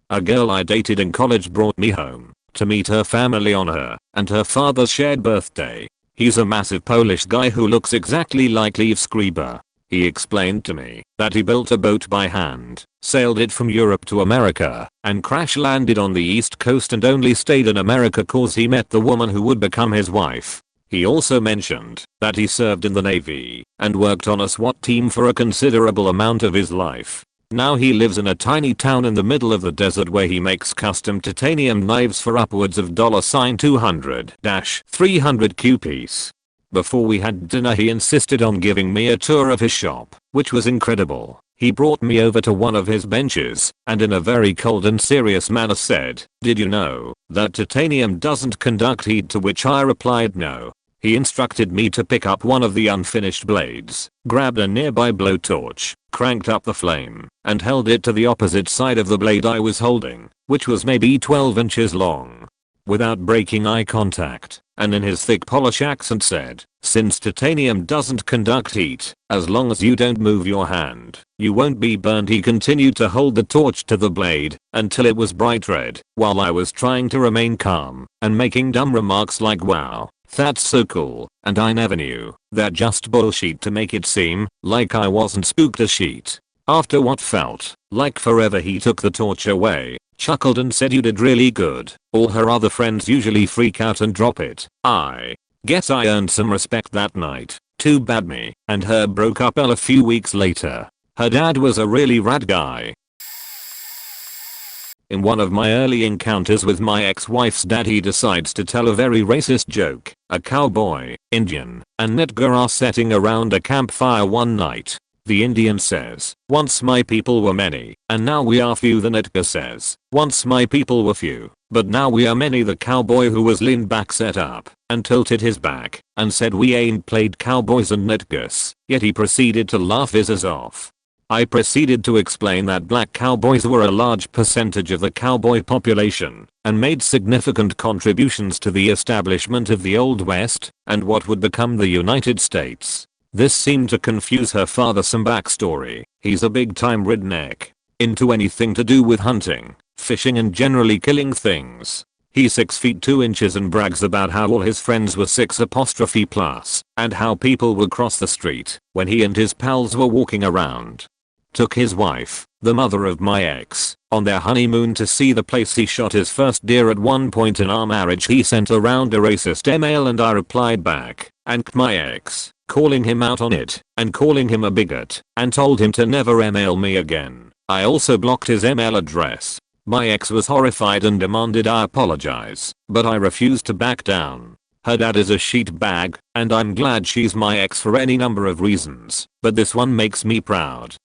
A girl I dated in college brought me home to meet her family on her and her father's shared birthday. He's a massive Polish guy who looks exactly like Liev Schreiber. He explained to me that he built a boat by hand, sailed it from Europe to America, and crash landed on the East Coast and only stayed in America cause he met the woman who would become his wife. He also mentioned that he served in the Navy and worked on a SWAT team for a considerable amount of his life. Now he lives in a tiny town in the middle of the desert where he makes custom titanium knives for upwards of $200-300 Q piece. Before we had dinner he insisted on giving me a tour of his shop, which was incredible. He brought me over to one of his benches and in a very cold and serious manner said, "Did you know that titanium doesn't conduct heat?" To which I replied no. He instructed me to pick up one of the unfinished blades, grabbed a nearby blowtorch, cranked up the flame, and held it to the opposite side of the blade I was holding, which was maybe 12 inches long. Without breaking eye contact, and in his thick Polish accent said, "Since titanium doesn't conduct heat, as long as you don't move your hand, you won't be burned." He continued to hold the torch to the blade until it was bright red, while I was trying to remain calm and making dumb remarks like, "Wow, that's so cool, and I never knew that." Just bullshit to make it seem like I wasn't spooked as shit. After what felt like forever he took the torch away, chuckled and said, "You did really good." All her other friends usually freak out and drop it. I guess I earned some respect that night. Too bad me and her broke up a few weeks later. Her dad was a really rad guy. In one of my early encounters with my ex-wife's dad he decides to tell a very racist joke. A cowboy, Indian, and Netgar are sitting around a campfire one night. The Indian says, "Once my people were many, and now we are few." The Netgar says, "Once my people were few, but now we are many." The cowboy, who was leaned back, sat up and tilted his back and said, "We ain't played cowboys and Netgars." Yet he proceeded to laugh his ass off. I proceeded to explain that black cowboys were a large percentage of the cowboy population and made significant contributions to the establishment of the Old West and what would become the United States. This seemed to confuse her father. Some backstory: he's a big time redneck, into anything to do with hunting, fishing and generally killing things. He's 6 feet 2 inches and brags about how all his friends were 6+, and how people would cross the street when he and his pals were walking around. Took his wife, the mother of my ex, on their honeymoon to see the place he shot his first deer. At one point in our marriage he sent around a racist email and I replied back, and my ex, calling him out on it and calling him a bigot, and told him to never email me again. I also blocked his email address. My ex was horrified and demanded I apologize, but I refused to back down. Her dad is a sheet bag, and I'm glad she's my ex for any number of reasons, but this one makes me proud.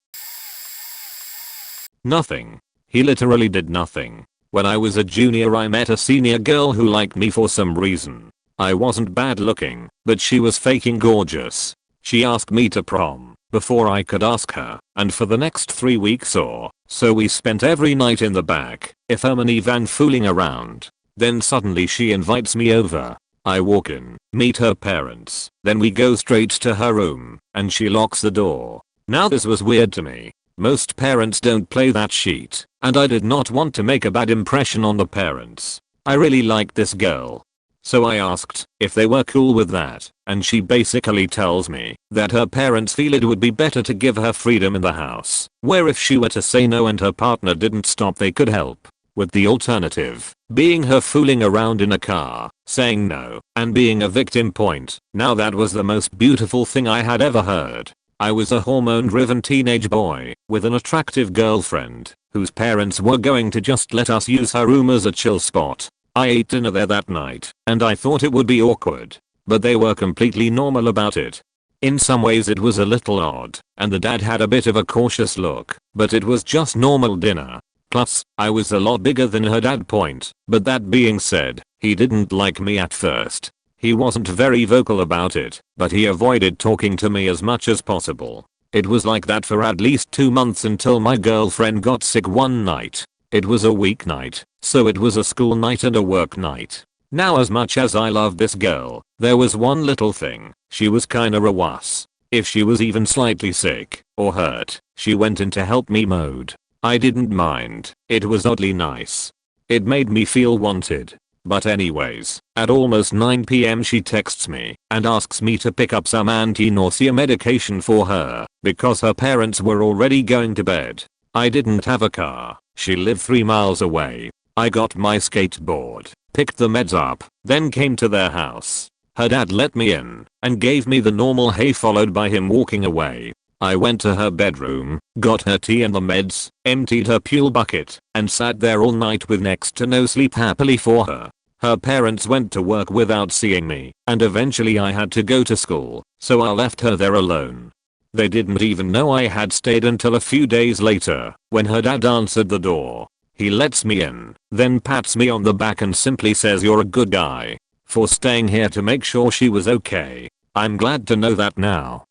Nothing. He literally did nothing. When I was a junior I met a senior girl who liked me for some reason. I wasn't bad looking, but she was faking gorgeous. She asked me to prom before I could ask her, and for the next 3 weeks or so we spent every night in the back of her minivan fooling around. Then suddenly she invites me over. I walk in, meet her parents, then we go straight to her room, and she locks the door. Now this was weird to me. Most parents don't play that shit, and I did not want to make a bad impression on the parents. I really liked this girl. So I asked if they were cool with that, and she basically tells me that her parents feel it would be better to give her freedom in the house, where if she were to say no and her partner didn't stop they could help, with the alternative being her fooling around in a car, saying no, and being a victim. Point. Now that was the most beautiful thing I had ever heard. I was a hormone-driven teenage boy with an attractive girlfriend whose parents were going to just let us use her room as a chill spot. I ate dinner there that night, and I thought it would be awkward, but they were completely normal about it. In some ways it was a little odd, and the dad had a bit of a cautious look, but it was just normal dinner. Plus, I was a lot bigger than her dad. Point. But that being said, he didn't like me at first. He wasn't very vocal about it, but he avoided talking to me as much as possible. It was like that for at least 2 months until my girlfriend got sick one night. It was a weeknight, so it was a school night and a work night. Now as much as I love this girl, there was one little thing. She was kinda a wuss. If she was even slightly sick or hurt, she went into help me mode. I didn't mind. It was oddly nice. It made me feel wanted. But anyways, at almost 9 PM she texts me and asks me to pick up some anti-nausea medication for her because her parents were already going to bed. I didn't have a car. She lived 3 miles away. I got my skateboard, picked the meds up, then came to their house. Her dad let me in and gave me the normal hey followed by him walking away. I went to her bedroom, got her tea and the meds, emptied her pool bucket, and sat there all night with next to no sleep happily for her. Her parents went to work without seeing me, and eventually I had to go to school, so I left her there alone. They didn't even know I had stayed until a few days later, when her dad answered the door. He lets me in, then pats me on the back and simply says you're a good guy for staying here to make sure she was okay. I'm glad to know that now.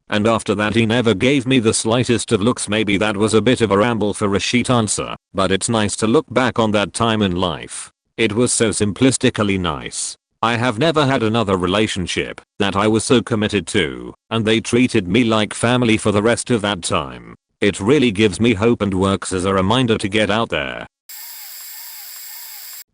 And after that he never gave me the slightest of looks. Maybe that was a bit of a ramble for a sheet answer, but it's nice to look back on that time in life. It was so simplistically nice. I have never had another relationship that I was so committed to, and they treated me like family for the rest of that time. It really gives me hope and works as a reminder to get out there.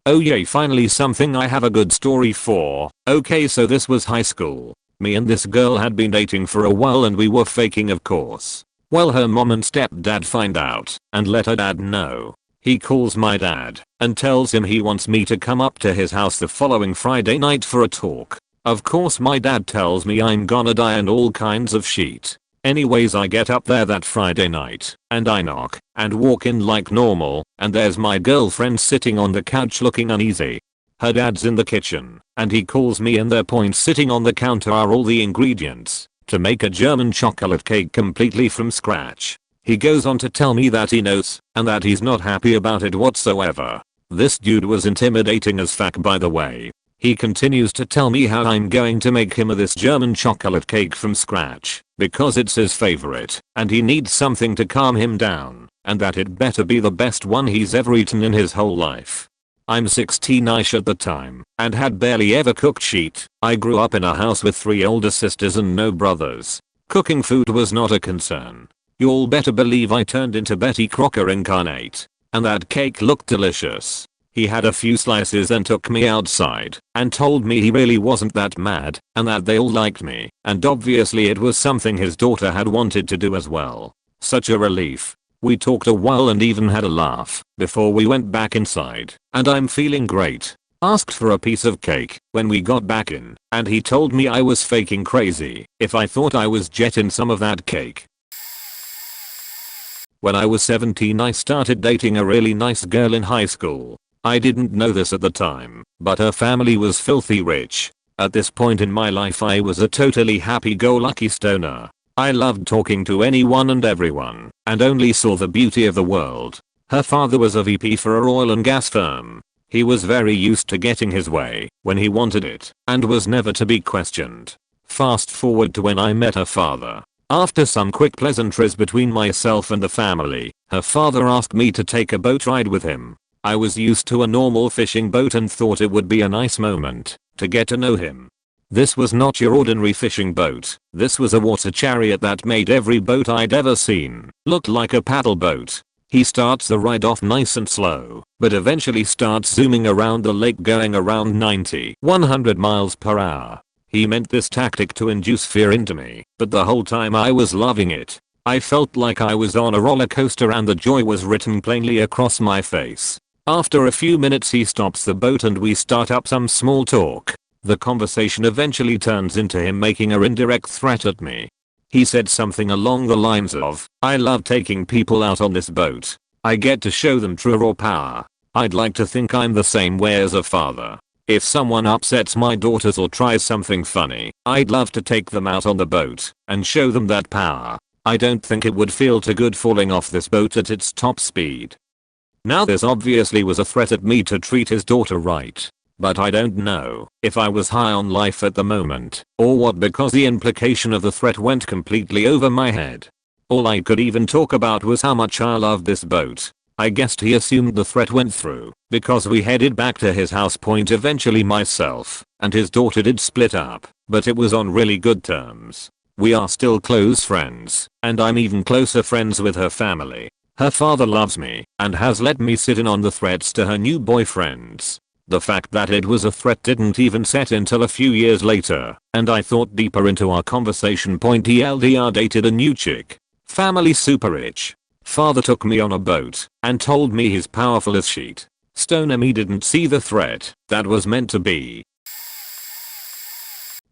Oh yay, finally something I have a good story for. Okay, so this was high school. Me and this girl had been dating for a while and we were faking, of course. Well, her mom and stepdad find out and let her dad know. He calls my dad and tells him he wants me to come up to his house the following Friday night for a talk. Of course my dad tells me I'm gonna die and all kinds of shit. Anyways, I get up there that Friday night and I knock and walk in like normal, and there's my girlfriend sitting on the couch looking uneasy. Her dad's in the kitchen and he calls me in there. Points sitting on the counter are all the ingredients to make a German chocolate cake completely from scratch. He goes on to tell me that he knows and that he's not happy about it whatsoever. This dude was intimidating as fuck, by the way. He continues to tell me how I'm going to make him this German chocolate cake from scratch because it's his favorite and he needs something to calm him down, and that it better be the best one he's ever eaten in his whole life. I'm 16ish at the time and had barely ever cooked shit. I grew up in a house with 3 older sisters and no brothers. Cooking food was not a concern. You'll better believe I turned into Betty Crocker incarnate. And that cake looked delicious. He had a few slices and took me outside and told me he really wasn't that mad and that they all liked me, and obviously it was something his daughter had wanted to do as well. Such a relief. We talked a while and even had a laugh before we went back inside, and I'm feeling great. Asked for a piece of cake when we got back in, and he told me I was faking crazy if I thought I was jetting some of that cake. When I was 17 I started dating a really nice girl in high school. I didn't know this at the time, but her family was filthy rich. At this point in my life I was a totally happy-go-lucky stoner. I loved talking to anyone and everyone, and only saw the beauty of the world. Her father was a VP for an oil and gas firm. He was very used to getting his way when he wanted it, and was never to be questioned. Fast forward to when I met her father. After some quick pleasantries between myself and the family, her father asked me to take a boat ride with him. I was used to a normal fishing boat and thought it would be a nice moment to get to know him. This was not your ordinary fishing boat. This was a water chariot that made every boat I'd ever seen look like a paddle boat. He starts the ride off nice and slow, but eventually starts zooming around the lake going around 90-100 miles per hour. He meant this tactic to induce fear into me, but the whole time I was loving it. I felt like I was on a roller coaster and the joy was written plainly across my face. After a few minutes he stops the boat and we start up some small talk. The conversation eventually turns into him making an indirect threat at me. He said something along the lines of, "I love taking people out on this boat. I get to show them true raw power. I'd like to think I'm the same way as a father. If someone upsets my daughters or tries something funny, I'd love to take them out on the boat and show them that power. I don't think it would feel too good falling off this boat at its top speed." Now this obviously was a threat at me to treat his daughter right. but I don't know if I was high on life at the moment or what, because the implication of the threat went completely over my head. All I could even talk about was how much I loved this boat. I guessed he assumed the threat went through because we headed back to his house. Eventually myself and his daughter did split up, but it was on really good terms. We are still close friends, and I'm even closer friends with her family. Her father loves me and has let me sit in on the threats to her new boyfriends. The fact that it was a threat didn't even set until a few years later, and I thought deeper into our conversation. TLDR dated a new chick. Family super rich. Father took me on a boat and told me he's powerful as shit. Stoner me didn't see the threat that was meant to be.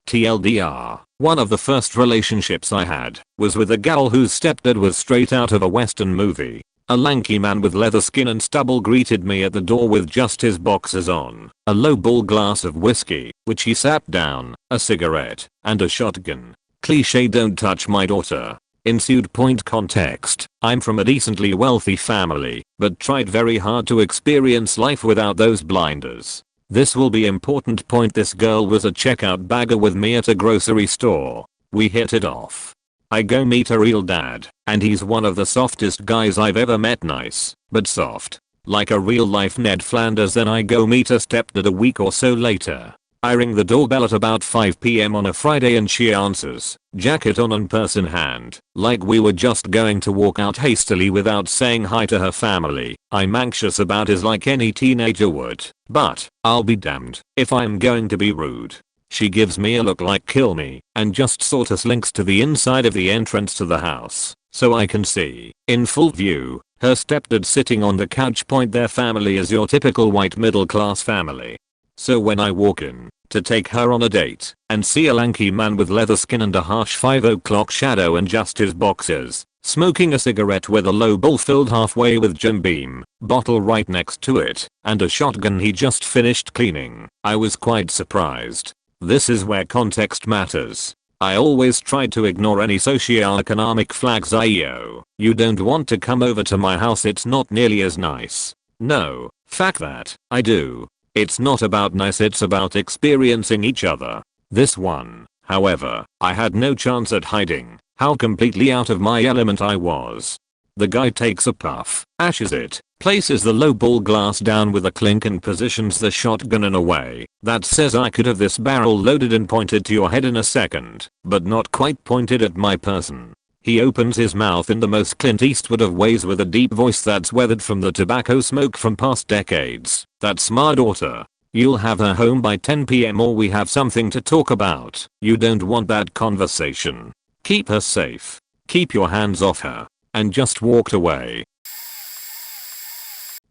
TLDR, one of the first relationships I had was with a gal whose stepdad was straight out of a western movie. A lanky man with leather skin and stubble greeted me at the door with just his boxers on, a lowball glass of whiskey, which he sat down, a cigarette, and a shotgun. Cliché don't touch my daughter. Ensued. Context: I'm from a decently wealthy family, but tried very hard to experience life without those blinders. This will be important. This girl was a checkout bagger with me at a grocery store. We hit it off. I go meet her real dad, and he's one of the softest guys I've ever met. Nice, but soft. Like a real life Ned Flanders. Then I go meet her stepdad a week or so later. I ring the doorbell at about 5 PM on a Friday and she answers, jacket on and purse in hand, like we were just going to walk out hastily without saying hi to her family. I'm anxious about it like any teenager would, but I'll be damned if I'm going to be rude. She gives me a look like kill me and just sorta slinks to the inside of the entrance to the house so I can see, in full view, her stepdad sitting on the couch. Their family is your typical white middle class family. So when I walk in to take her on a date and see a lanky man with leather skin and a harsh 5 o'clock shadow and just his boxers, smoking a cigarette with a low bowl filled halfway with Jim Beam bottle right next to it, and a shotgun he just finished cleaning, I was quite surprised. This is where context matters. I always tried to ignore any socioeconomic flags. You don't want to come over to my house, it's not nearly as nice. No, fuck that, I do. It's not about nice, it's about experiencing each other. This one, however, I had no chance at hiding how completely out of my element I was. The guy takes a puff, ashes it, places the low ball glass down with a clink and positions the shotgun in a way that says I could have this barrel loaded and pointed to your head in a second, but not quite pointed at my person. He opens his mouth in the most Clint Eastwood of ways with a deep voice that's weathered from the tobacco smoke from past decades. That's my daughter. You'll have her home by 10 PM or we have something to talk about. You don't want that conversation. Keep her safe. Keep your hands off her. And just walked away.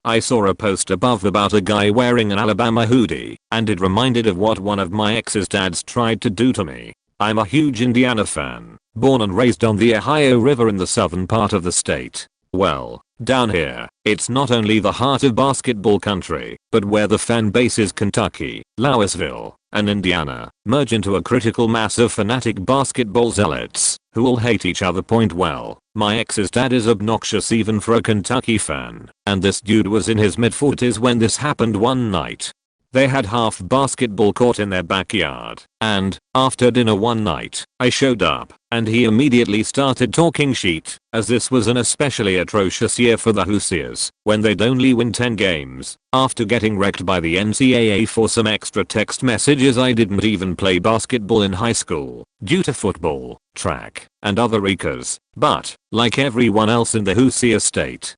I saw a post above about a guy wearing an Alabama hoodie, and it reminded of what one of my ex's dads tried to do to me. I'm a huge Indiana fan, born and raised on the Ohio River in the southern part of the state. Well, down here, it's not only the heart of basketball country, but where the fan base is Kentucky, Louisville, and Indiana, merge into a critical mass of fanatic basketball zealots, who all hate each other. Well, my ex's dad is obnoxious even for a Kentucky fan, and this dude was in his mid-40s when this happened one night. They had half basketball court in their backyard, and, after dinner one night, I showed up, and he immediately started talking shit, as this was an especially atrocious year for the Hoosiers, when they'd only win 10 games, after getting wrecked by the NCAA for some extra text messages. I didn't even play basketball in high school, due to football, track, and other recas, but, like everyone else in the Hoosier state,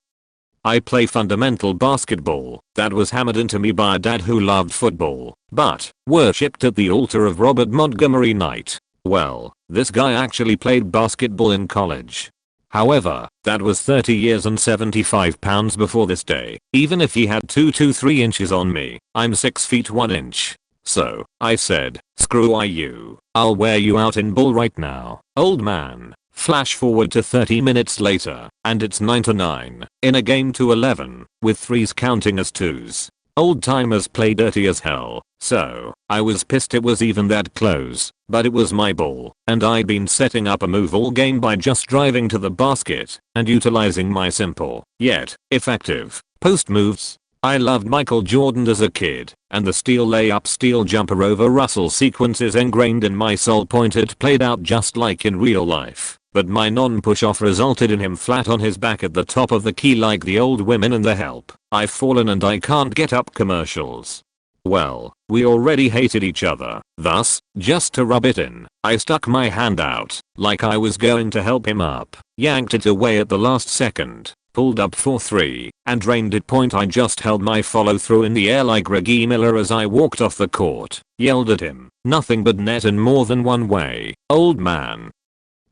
I play fundamental basketball that was hammered into me by a dad who loved football, but worshipped at the altar of Robert Montgomery Knight. Well, this guy actually played basketball in college. However, that was 30 years and 75 pounds before this day. Even if he had 2 to 3 inches on me, I'm 6 feet 1 inch. So, I said, screw you. I'll wear you out in ball right now, old man. Flash forward to 30 minutes later, and it's 9-9, in a game to 11, with 3s counting as 2s. Old timers play dirty as hell, so I was pissed it was even that close, but it was my ball, and I'd been setting up a move all game by just driving to the basket and utilizing my simple, yet effective, post moves. I loved Michael Jordan as a kid, and the steel layup steel jumper over Russell sequence is ingrained in my soul. It played out just like in real life, but my non-push off resulted in him flat on his back at the top of the key like the old women in The Help, I've fallen and I can't get up commercials. Well, we already hated each other, thus, just to rub it in, I stuck my hand out, like I was going to help him up, yanked it away at the last second, pulled up for 3, and drained it. I just held my follow through in the air like Reggie Miller as I walked off the court, yelled at him, nothing but net in more than one way, old man.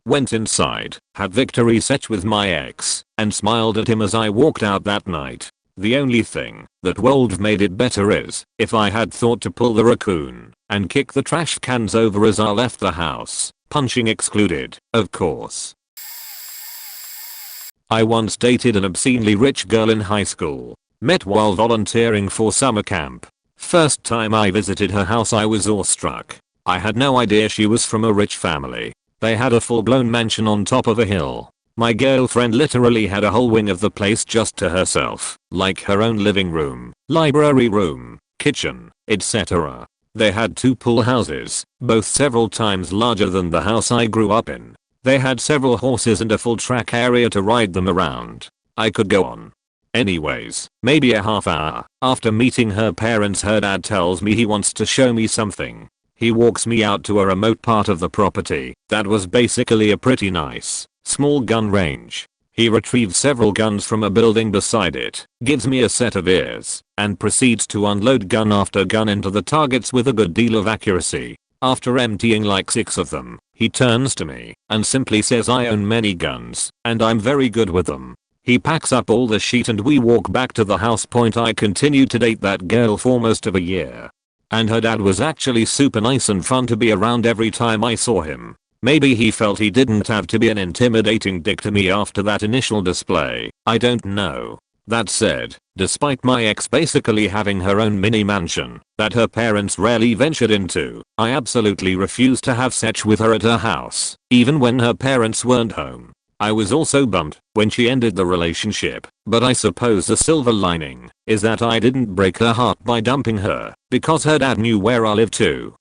Went inside, had victory sesh with my ex, and smiled at him as I walked out that night. The only thing that would have made it better is if I had thought to pull the raccoon and kick the trash cans over as I left the house, punching excluded, of course. I once dated an obscenely rich girl in high school, met while volunteering for summer camp. First time I visited her house I was awestruck. I had no idea she was from a rich family. They had a full-blown mansion on top of a hill. My girlfriend literally had a whole wing of the place just to herself, like her own living room, library room, kitchen, etc. They had 2 pool houses, both several times larger than the house I grew up in. They had several horses and a full track area to ride them around. I could go on. Anyways, maybe a half hour after meeting her parents, her dad tells me he wants to show me something. He walks me out to a remote part of the property that was basically a pretty nice, small gun range. He retrieves several guns from a building beside it, gives me a set of ears, and proceeds to unload gun after gun into the targets with a good deal of accuracy. After emptying like 6 of them, he turns to me and simply says I own many guns, and I'm very good with them. He packs up all the shit and we walk back to the house. I continued to date that girl for most of a year. And her dad was actually super nice and fun to be around every time I saw him. Maybe he felt he didn't have to be an intimidating dick to me after that initial display, I don't know. That said, despite my ex basically having her own mini mansion that her parents rarely ventured into, I absolutely refused to have sex with her at her house, even when her parents weren't home. I was also bummed when she ended the relationship, but I suppose the silver lining is that I didn't break her heart by dumping her, because her dad knew where I lived too.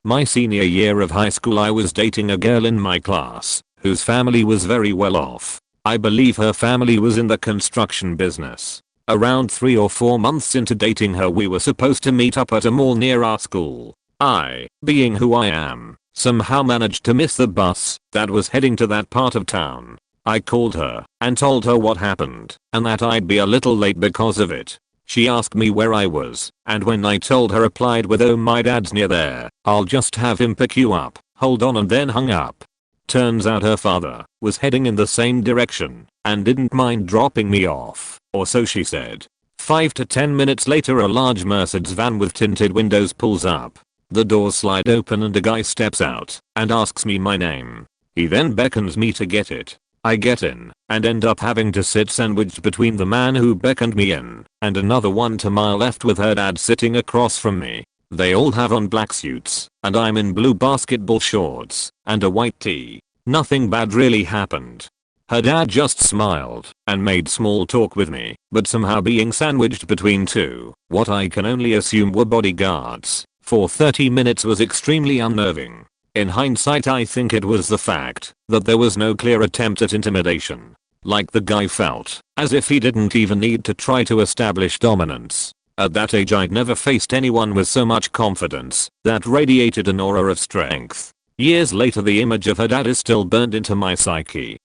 My senior year of high school I was dating a girl in my class whose family was very well off. I believe her family was in the construction business. Around 3 or 4 months into dating her we were supposed to meet up at a mall near our school. I, being who I am, somehow managed to miss the bus that was heading to that part of town. I called her and told her what happened and that I'd be a little late because of it. She asked me where I was, and when I told her replied with "Oh, my dad's near there, I'll just have him pick you up, hold on," and then hung up. Turns out her father was heading in the same direction and didn't mind dropping me off, or so she said. 5 to 10 minutes later a large Mercedes van with tinted windows pulls up. The doors slide open and a guy steps out and asks me my name. He then beckons me to get it. I get in and end up having to sit sandwiched between the man who beckoned me in and another one to my left with her dad sitting across from me. They all have on black suits and I'm in blue basketball shorts and a white tee. Nothing bad really happened. Her dad just smiled and made small talk with me, but somehow being sandwiched between 2, what I can only assume were bodyguards, for 30 minutes was extremely unnerving. In hindsight I think it was the fact that there was no clear attempt at intimidation. Like the guy felt as if he didn't even need to try to establish dominance. At that age I'd never faced anyone with so much confidence that radiated an aura of strength. Years later the image of her dad is still burned into my psyche.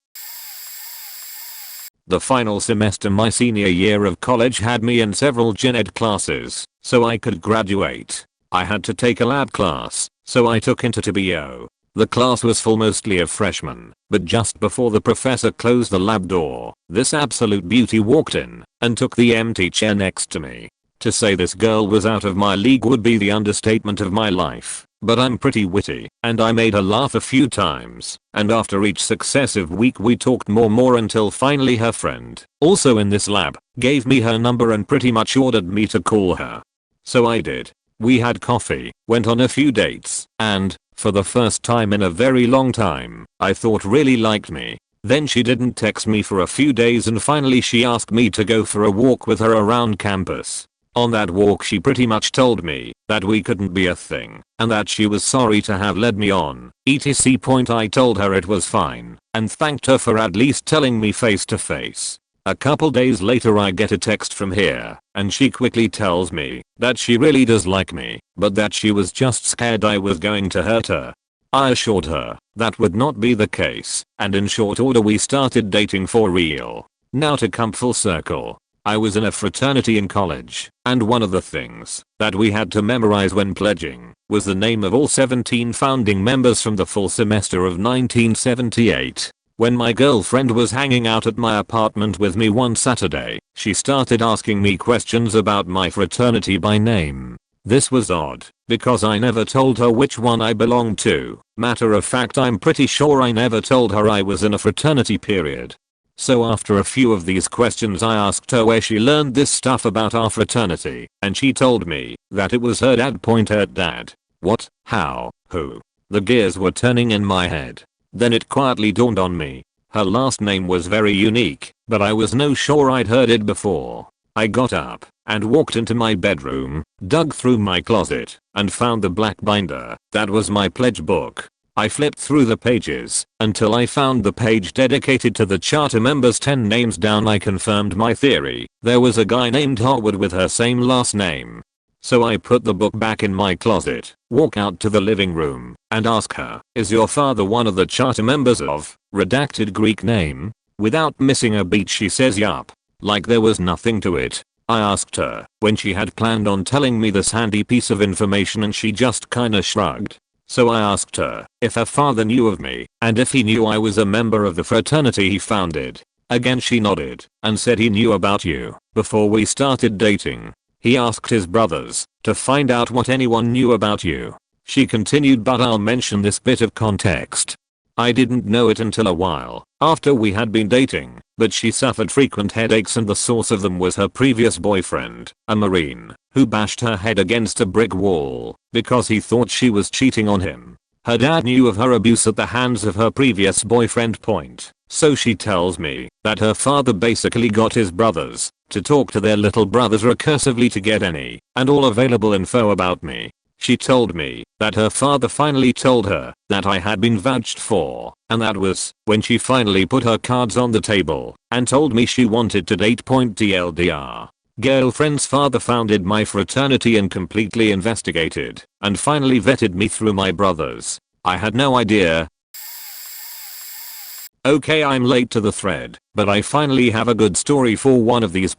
The final semester my senior year of college had me in several gen ed classes so I could graduate. I had to take a lab class, so I took into TBO. The class was full mostly of freshmen, but just before the professor closed the lab door, this absolute beauty walked in and took the empty chair next to me. To say this girl was out of my league would be the understatement of my life, but I'm pretty witty and I made her laugh a few times, and after each successive week we talked more until finally her friend, also in this lab, gave me her number and pretty much ordered me to call her. So I did. We had coffee, went on a few dates, and, for the first time in a very long time, I thought really liked me. Then she didn't text me for a few days and finally she asked me to go for a walk with her around campus. On that walk she pretty much told me that we couldn't be a thing and that she was sorry to have led me on, etc. I told her it was fine and thanked her for at least telling me face to face. A couple days later I get a text from here and she quickly tells me that she really does like me but that she was just scared I was going to hurt her. I assured her that would not be the case and in short order we started dating for real. Now to come full circle. I was in a fraternity in college, and one of the things that we had to memorize when pledging was the name of all 17 founding members from the full semester of 1978. When my girlfriend was hanging out at my apartment with me one Saturday, she started asking me questions about my fraternity by name. This was odd, because I never told her which one I belonged to. Matter of fact, I'm pretty sure I never told her I was in a fraternity period. So after a few of these questions I asked her where she learned this stuff about our fraternity, and she told me that it was her dad. Her dad. What? How? Who? The gears were turning in my head. Then it quietly dawned on me. Her last name was very unique, but I was no sure I'd heard it before. I got up and walked into my bedroom, dug through my closet, and found the black binder that was my pledge book. I flipped through the pages until I found the page dedicated to the charter members. 10 names down I confirmed my theory. There was a guy named Harwood with her same last name. So I put the book back in my closet, walk out to the living room, and ask her, is your father one of the charter members of redacted Greek name? Without missing a beat she says yup. Like there was nothing to it. I asked her when she had planned on telling me this handy piece of information and she just kinda shrugged. So I asked her if her father knew of me and if he knew I was a member of the fraternity he founded. Again she nodded and said he knew about you before we started dating. He asked his brothers to find out what anyone knew about you. She continued, but I'll mention this bit of context. I didn't know it until a while after we had been dating, but she suffered frequent headaches and the source of them was her previous boyfriend, a Marine, who bashed her head against a brick wall because he thought she was cheating on him. Her dad knew of her abuse at the hands of her previous boyfriend. So she tells me that her father basically got his brothers to talk to their little brothers recursively to get any and all available info about me. She told me that her father finally told her that I had been vouched for, and that was when she finally put her cards on the table and told me she wanted to date. TLDR. Girlfriend's father founded my fraternity and completely investigated and finally vetted me through my brothers. I had no idea. Okay, I'm late to the thread, but I finally have a good story for one of these.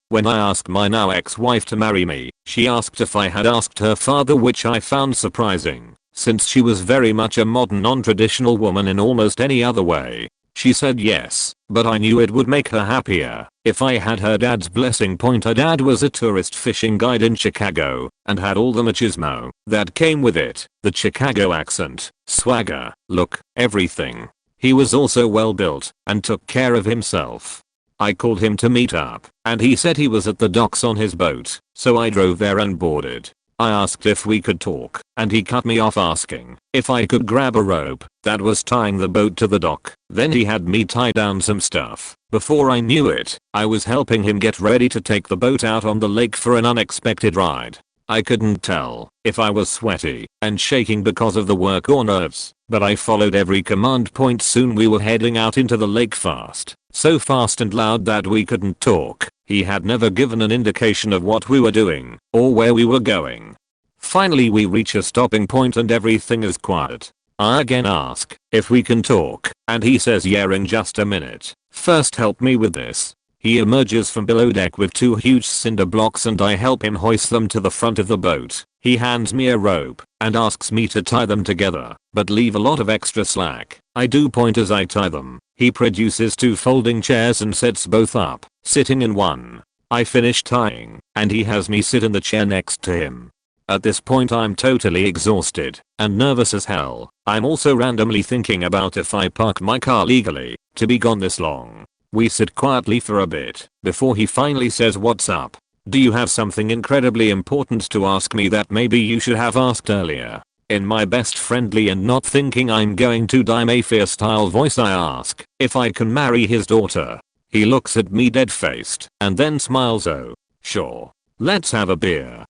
When I asked my now ex-wife to marry me, she asked if I had asked her father, which I found surprising, since she was very much a modern non-traditional woman in almost any other way. She said yes, but I knew it would make her happier if I had her dad's blessing. Her dad was a tourist fishing guide in Chicago and had all the machismo that came with it, the Chicago accent, swagger, look, everything. He was also well built and took care of himself. I called him to meet up and he said he was at the docks on his boat, so I drove there and boarded. I asked if we could talk and he cut me off asking if I could grab a rope that was tying the boat to the dock. Then he had me tie down some stuff. Before I knew it, I was helping him get ready to take the boat out on the lake for an unexpected ride. I couldn't tell if I was sweaty and shaking because of the work or nerves, but I followed every command. Soon we were heading out into the lake fast, so fast and loud that we couldn't talk. He had never given an indication of what we were doing or where we were going. Finally we reach a stopping point and everything is quiet. I again ask if we can talk and he says yeah, in just a minute. First help me with this. He emerges from below deck with 2 huge cinder blocks and I help him hoist them to the front of the boat. He hands me a rope and asks me to tie them together, but leave a lot of extra slack. I do. As I tie them, he produces 2 folding chairs and sets both up, sitting in one. I finish tying and he has me sit in the chair next to him. At this point I'm totally exhausted and nervous as hell. I'm also randomly thinking about if I park my car legally to be gone this long. We sit quietly for a bit before he finally says, what's up? Do you have something incredibly important to ask me that maybe you should have asked earlier? In my best friendly and not thinking I'm going to die mafia style voice I ask if I can marry his daughter. He looks at me dead faced and then smiles. Oh, sure. Let's have a beer.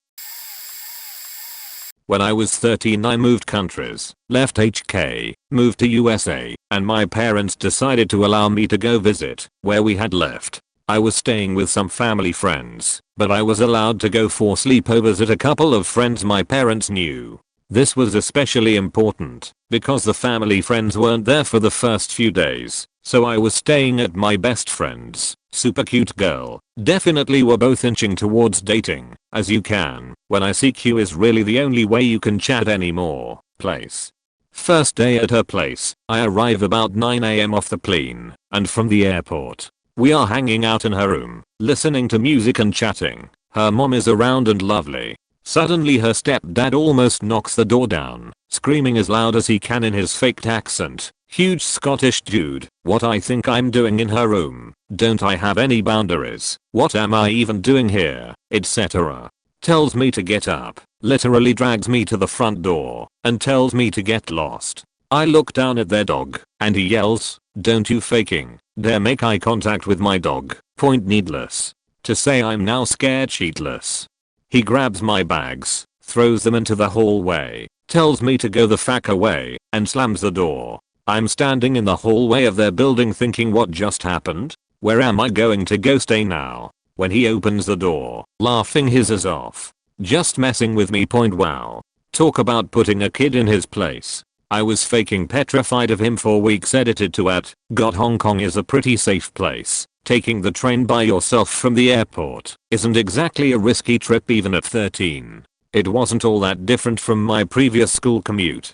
When I was 13 I moved countries, left HK, moved to USA, and my parents decided to allow me to go visit where we had left. I was staying with some family friends, but I was allowed to go for sleepovers at a couple of friends my parents knew. This was especially important because the family friends weren't there for the first few days, so I was staying at my best friend's super cute girl. Definitely were both inching towards dating, as you can when ICQ is really the only way you can chat anymore. Place. First day at her place, I arrive about 9 AM off the plane and from the airport. We are hanging out in her room, listening to music and chatting. Her mom is around and lovely. Suddenly her stepdad almost knocks the door down, screaming as loud as he can in his faked accent. Huge Scottish dude, what I think I'm doing in her room? Don't I have any boundaries? What am I even doing here? Etc. Tells me to get up, literally drags me to the front door, and tells me to get lost. I look down at their dog, and he yells, "Don't you faking dare make eye contact with my dog." Point needless to say I'm now scared shitless. He grabs my bags, throws them into the hallway, tells me to go the fuck away, and slams the door. I'm standing in the hallway of their building thinking what just happened? Where am I going to go stay now? When he opens the door, laughing his ass off. Just messing with me. Wow. Talk about putting a kid in his place. I was faking petrified of him for weeks. Edited to at, God, Hong Kong is a pretty safe place. Taking the train by yourself from the airport isn't exactly a risky trip even at 13. It wasn't all that different from my previous school commute.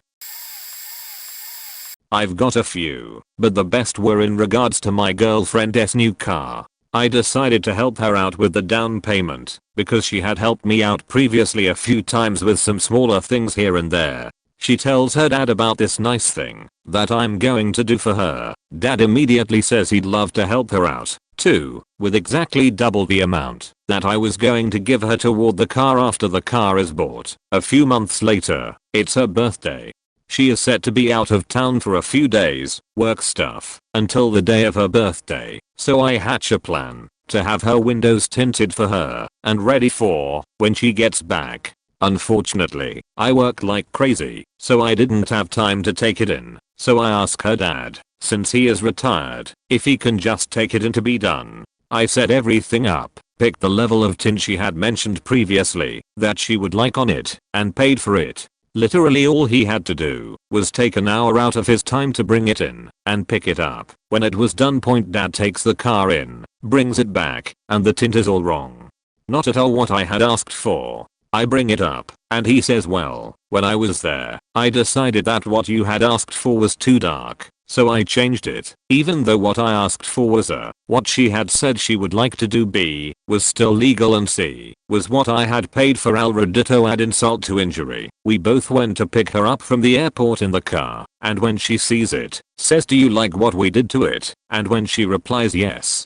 I've got a few, but the best were in regards to my girlfriend's new car. I decided to help her out with the down payment because she had helped me out previously a few times with some smaller things here and there. She tells her dad about this nice thing that I'm going to do for her. Dad immediately says he'd love to help her out too, with exactly double the amount that I was going to give her toward the car after the car is bought. A few months later, it's her birthday. She is set to be out of town for a few days, work stuff, until the day of her birthday, so I hatch a plan to have her windows tinted for her and ready for when she gets back. Unfortunately, I work like crazy, so I didn't have time to take it in, so I ask her dad, since he is retired, if he can just take it in to be done. I set everything up, picked the level of tint she had mentioned previously that she would like on it, and paid for it. Literally all he had to do was take an hour out of his time to bring it in and pick it up. When it was done, Dad takes the car in, brings it back, and the tint is all wrong. Not at all what I had asked for. I bring it up, and he says, well, when I was there, I decided that what you had asked for was too dark, so I changed it, even though what I asked for was A, what she had said she would like to do, B, was still legal, and C, was what I had paid for. Ditto. Add insult to injury. We both went to pick her up from the airport in the car, and when she sees it, says, do you like what we did to it? And when she replies yes,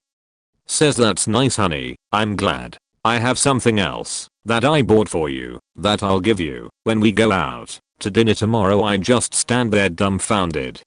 says, that's nice honey, I'm glad. I have something else that I bought for you that I'll give you when we go out to dinner tomorrow. I just stand there dumbfounded.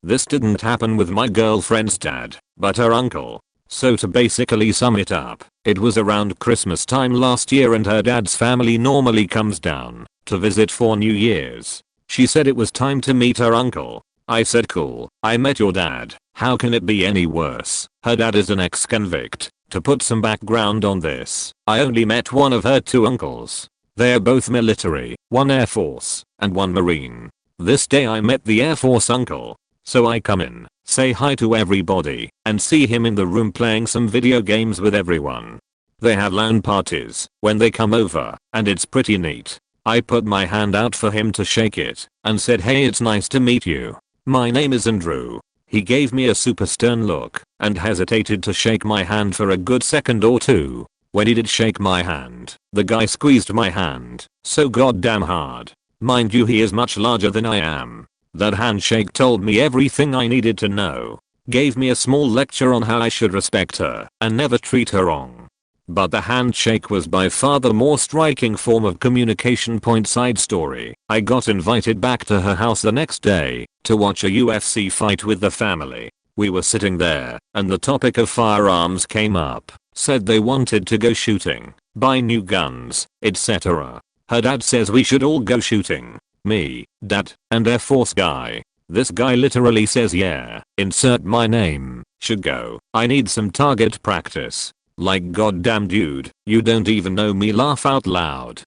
This didn't happen with my girlfriend's dad, but her uncle. So to basically sum it up, it was around Christmas time last year and her dad's family normally comes down to visit for New Year's. She said it was time to meet her uncle. I said cool, I met your dad, how can it be any worse? Her dad is an ex-convict. To put some background on this, I only met one of her two uncles. They are both military, one Air Force and one Marine. This day I met the Air Force uncle. So I come in, say hi to everybody, and see him in the room playing some video games with everyone. They have LAN parties when they come over, and it's pretty neat. I put my hand out for him to shake it, and said, hey, it's nice to meet you. My name is Andrew. He gave me a super stern look and hesitated to shake my hand for a good second or two. When he did shake my hand, the guy squeezed my hand so goddamn hard. Mind you, he is much larger than I am. That handshake told me everything I needed to know. Gave me a small lecture on how I should respect her and never treat her wrong. but the handshake was by far the more striking form of communication. Side story. I got invited back to her house the next day to watch a UFC fight with the family. We were sitting there and the topic of firearms came up. Said they wanted to go shooting, buy new guns, etc. Her dad says we should all go shooting. Me, dad, and Air Force guy. This guy literally says yeah, insert my name, should go. I need some target practice. Like goddamn dude, you don't even know me. Laugh out loud.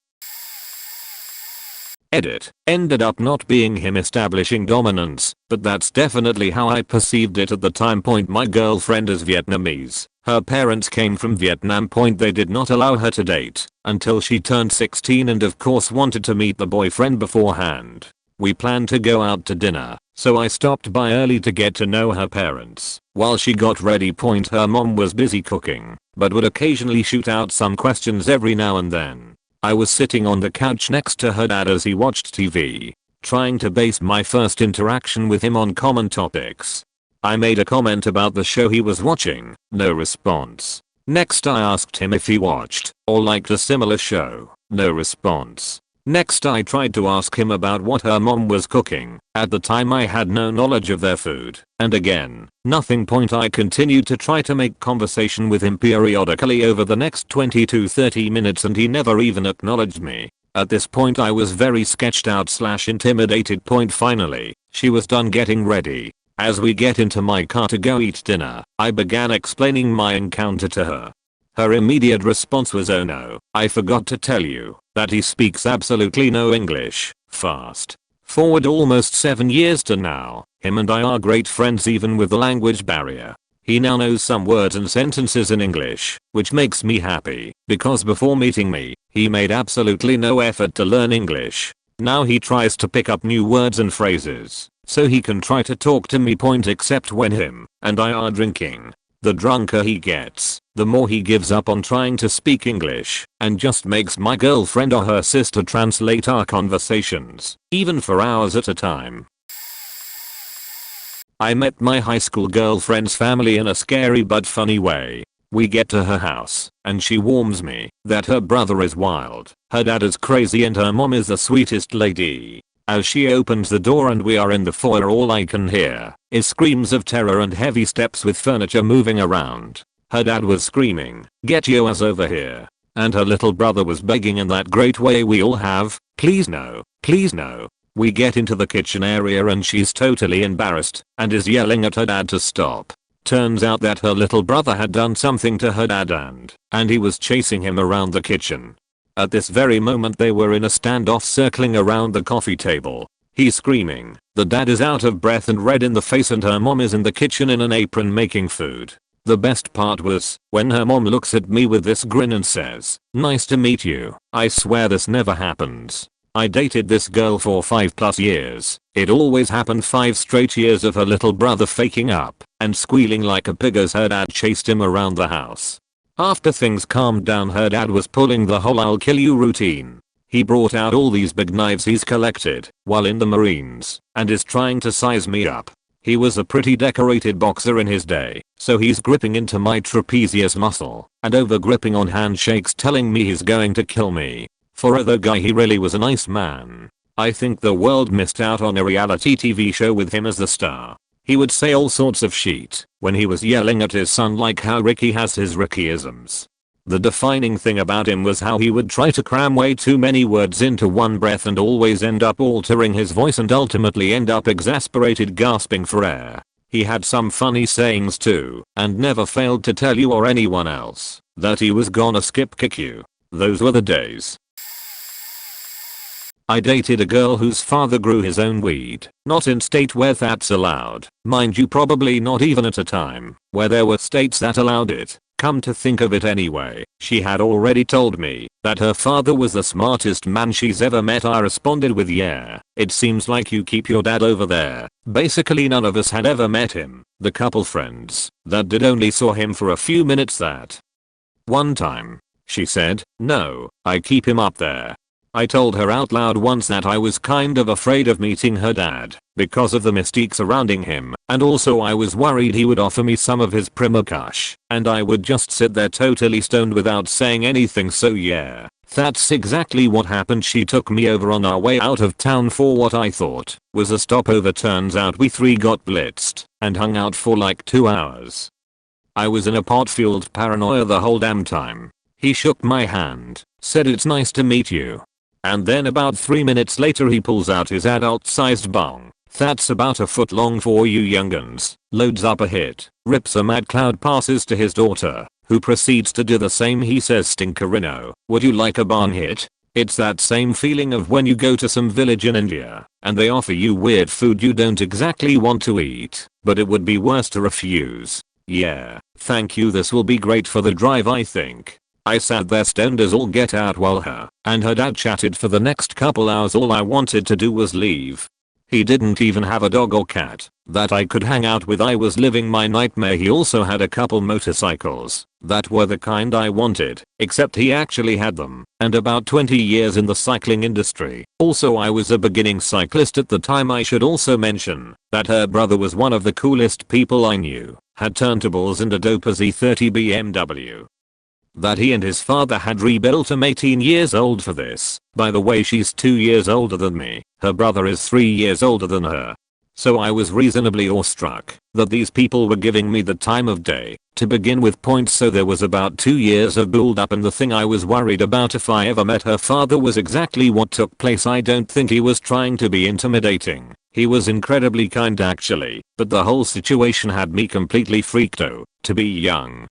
Edit. Ended up not being him establishing dominance, but that's definitely how I perceived it at the time. My girlfriend is Vietnamese. Her parents came from Vietnam. They did not allow her to date until she turned 16 and of course wanted to meet the boyfriend beforehand. We planned to go out to dinner, so I stopped by early to get to know her parents. While she got ready. Her mom was busy cooking, but would occasionally shoot out some questions every now and then. I was sitting on the couch next to her dad as he watched TV, trying to base my first interaction with him on common topics. I made a comment about the show he was watching, no response. Next I asked him if he watched or liked a similar show, no response. Next I tried to ask him about what her mom was cooking. At the time I had no knowledge of their food, and again, nothing. I continued to try to make conversation with him periodically over the next 20 to 30 minutes and he never even acknowledged me. At this point I was very sketched out / intimidated. Finally, she was done getting ready. As we get into my car to go eat dinner, I began explaining my encounter to her. Her immediate response was, "Oh no, I forgot to tell you that he speaks absolutely no English." Fast forward almost 7 years to now, him and I are great friends even with the language barrier. He now knows some words and sentences in English, which makes me happy, because before meeting me, he made absolutely no effort to learn English. Now he tries to pick up new words and phrases, so he can try to talk to me. Except when him and I are drinking. The drunker he gets, the more he gives up on trying to speak English and just makes my girlfriend or her sister translate our conversations, even for hours at a time. I met my high school girlfriend's family in a scary but funny way. We get to her house, and she warns me that her brother is wild, her dad is crazy and her mom is the sweetest lady. As she opens the door and we are in the foyer, all I can hear is screams of terror and heavy steps with furniture moving around. Her dad was screaming, "Get your ass over here." And her little brother was begging in that great way we all have, "Please no, please no." We get into the kitchen area and she's totally embarrassed and is yelling at her dad to stop. Turns out that her little brother had done something to her dad and he was chasing him around the kitchen. At this very moment they were in a standoff circling around the coffee table. He's screaming, the dad is out of breath and red in the face and her mom is in the kitchen in an apron making food. The best part was when her mom looks at me with this grin and says, "Nice to meet you. I swear this never happens. I dated this girl for 5+ years. It always happened 5 straight years of her little brother faking up and squealing like a pig as her dad chased him around the house." After things calmed down, her dad was pulling the whole "I'll kill you" routine. He brought out all these big knives he's collected while in the Marines and is trying to size me up. He was a pretty decorated boxer in his day, so he's gripping into my trapezius muscle and over gripping on handshakes, telling me he's going to kill me. For other guy he really was a nice man. I think the world missed out on a reality TV show with him as the star. He would say all sorts of shit when he was yelling at his son, like how Ricky has his Rickyisms. The defining thing about him was how he would try to cram way too many words into one breath and always end up altering his voice and ultimately end up exasperated gasping for air. He had some funny sayings too, and never failed to tell you or anyone else that he was gonna skip kick you. Those were the days. I dated a girl whose father grew his own weed, not in state where that's allowed, mind you, probably not even at a time where there were states that allowed it. Come to think of it anyway, she had already told me that her father was the smartest man she's ever met. I responded with, "Yeah, it seems like you keep your dad over there." Basically none of us had ever met him. The couple friends that did only saw him for a few minutes that one time. She said, "No, I keep him up there." I told her out loud once that I was kind of afraid of meeting her dad because of the mystique surrounding him, and also I was worried he would offer me some of his primo kush, and I would just sit there totally stoned without saying anything, so yeah. That's exactly what happened. She took me over on our way out of town for what I thought was a stopover. Turns out we three got blitzed and hung out for like 2 hours. I was in a pot-fueled paranoia the whole damn time. He shook my hand, said it's nice to meet you. And then about 3 minutes later he pulls out his adult-sized bong. That's about a foot long for you younguns, loads up a hit, rips a mad cloud, passes to his daughter, who proceeds to do the same. He says, Stinkerino, would you like a barn hit? It's that same feeling of when you go to some village in India, and they offer you weird food you don't exactly want to eat, but it would be worse to refuse. Yeah, thank you, this will be great for the drive I think. I sat there stoned as all get out while her and her dad chatted for the next couple hours. All I wanted to do was leave. He didn't even have a dog or cat that I could hang out with. I was living my nightmare. He also had a couple motorcycles that were the kind I wanted, except he actually had them, and about 20 years in the cycling industry. Also, I was a beginning cyclist at the time. I should also mention that her brother was one of the coolest people I knew, had turntables and a dope Z30 BMW that he and his father had rebuilt. I'm 18 years old for this. By the way, she's 2 years older than me. Her brother is 3 years older than her. So I was reasonably awestruck that these people were giving me the time of day to begin with. Points. So there was about 2 years of build up, and the thing I was worried about if I ever met her father was exactly what took place. I don't think he was trying to be intimidating. He was incredibly kind actually, but the whole situation had me completely freaked out. To be young.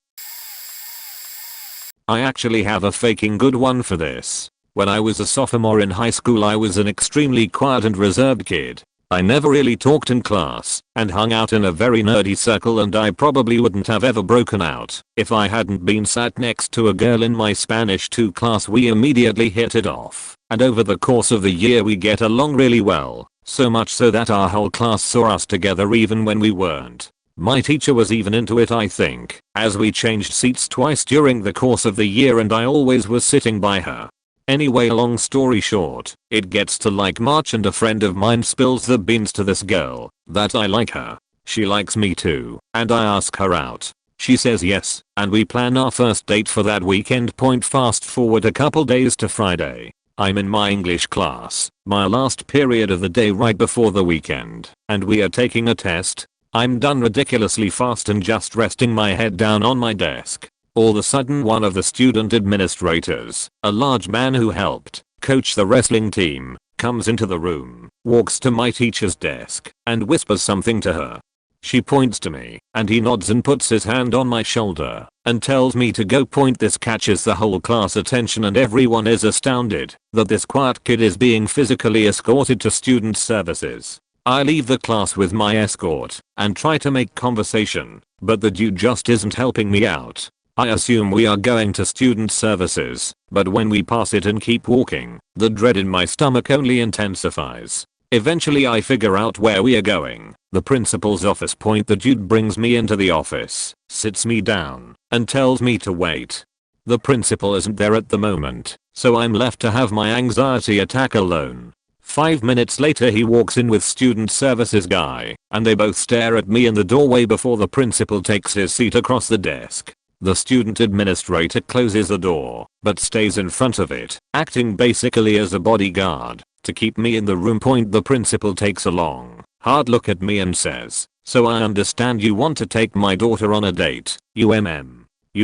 I actually have a faking good one for this. When I was a sophomore in high school, I was an extremely quiet and reserved kid. I never really talked in class and hung out in a very nerdy circle, and I probably wouldn't have ever broken out if I hadn't been sat next to a girl in my Spanish 2 class. We immediately hit it off, and over the course of the year we get along really well, so much so that our whole class saw us together even when we weren't. My teacher was even into it, I think, as we changed seats twice during the course of the year and I always was sitting by her. Anyway, long story short, it gets to like March and a friend of mine spills the beans to this girl that I like her. She likes me too, and I ask her out. She says yes, and we plan our first date for that weekend. Fast forward a couple days to Friday. I'm in my English class, my last period of the day right before the weekend, and we are taking a test. I'm done ridiculously fast and just resting my head down on my desk. All of a sudden one of the student administrators, a large man who helped coach the wrestling team, comes into the room, walks to my teacher's desk, and whispers something to her. She points to me, and he nods and puts his hand on my shoulder, and tells me to go point. This catches the whole class attention and everyone is astounded that this quiet kid is being physically escorted to student services. I leave the class with my escort and try to make conversation, but the dude just isn't helping me out. I assume we are going to student services, but when we pass it and keep walking, the dread in my stomach only intensifies. Eventually I figure out where we are going, the principal's office. The dude brings me into the office, sits me down, and tells me to wait. The principal isn't there at the moment, so I'm left to have my anxiety attack alone. 5 minutes later he walks in with student services guy, and they both stare at me in the doorway before the principal takes his seat across the desk. The student administrator closes the door, but stays in front of it, acting basically as a bodyguard to keep me in the room. The principal takes a long, hard look at me and says, "So I understand you want to take my daughter on a date, You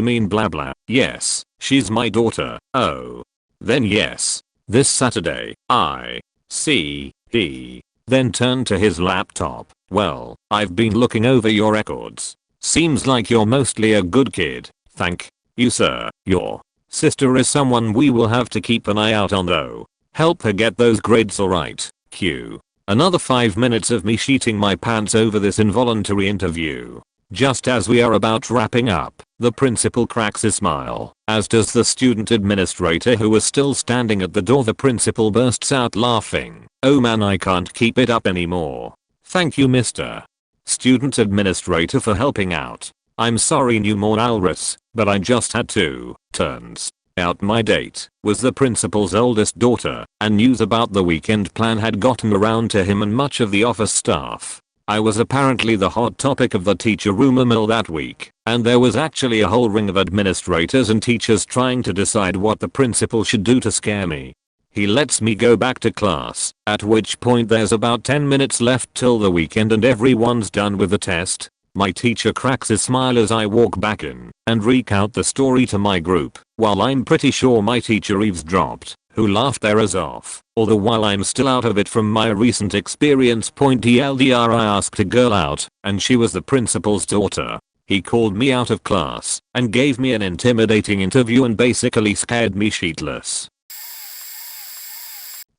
mean blah blah." "Yes, she's my daughter." "Oh. Then yes. This Saturday." "I see." He then turned to his laptop. "Well, I've been looking over your records. Seems like you're mostly a good kid. Thank you, sir. Your sister is someone we will have to keep an eye out on though. Help her get those grades alright." Cue another 5 minutes of me sheeting my pants over this involuntary interview. Just as we are about wrapping up, the principal cracks a smile, as does the student administrator who was still standing at the door. The principal bursts out laughing. "Oh man, I can't keep it up anymore. Thank you, Mr. Student Administrator, for helping out. I'm sorry, New Mornalrus, but I just had to." Turns out my date was the principal's oldest daughter, and news about the weekend plan had gotten around to him and much of the office staff. I was apparently the hot topic of the teacher rumor mill that week, and there was actually a whole ring of administrators and teachers trying to decide what the principal should do to scare me. He lets me go back to class, at which point there's about 10 minutes left till the weekend and everyone's done with the test. My teacher cracks his smile as I walk back in and recount the story to my group, while I'm pretty sure my teacher eavesdropped, who laughed their ass off. Although while I'm still out of it from my recent experience, TLDR, I asked a girl out, and she was the principal's daughter. He called me out of class and gave me an intimidating interview and basically scared me shitless.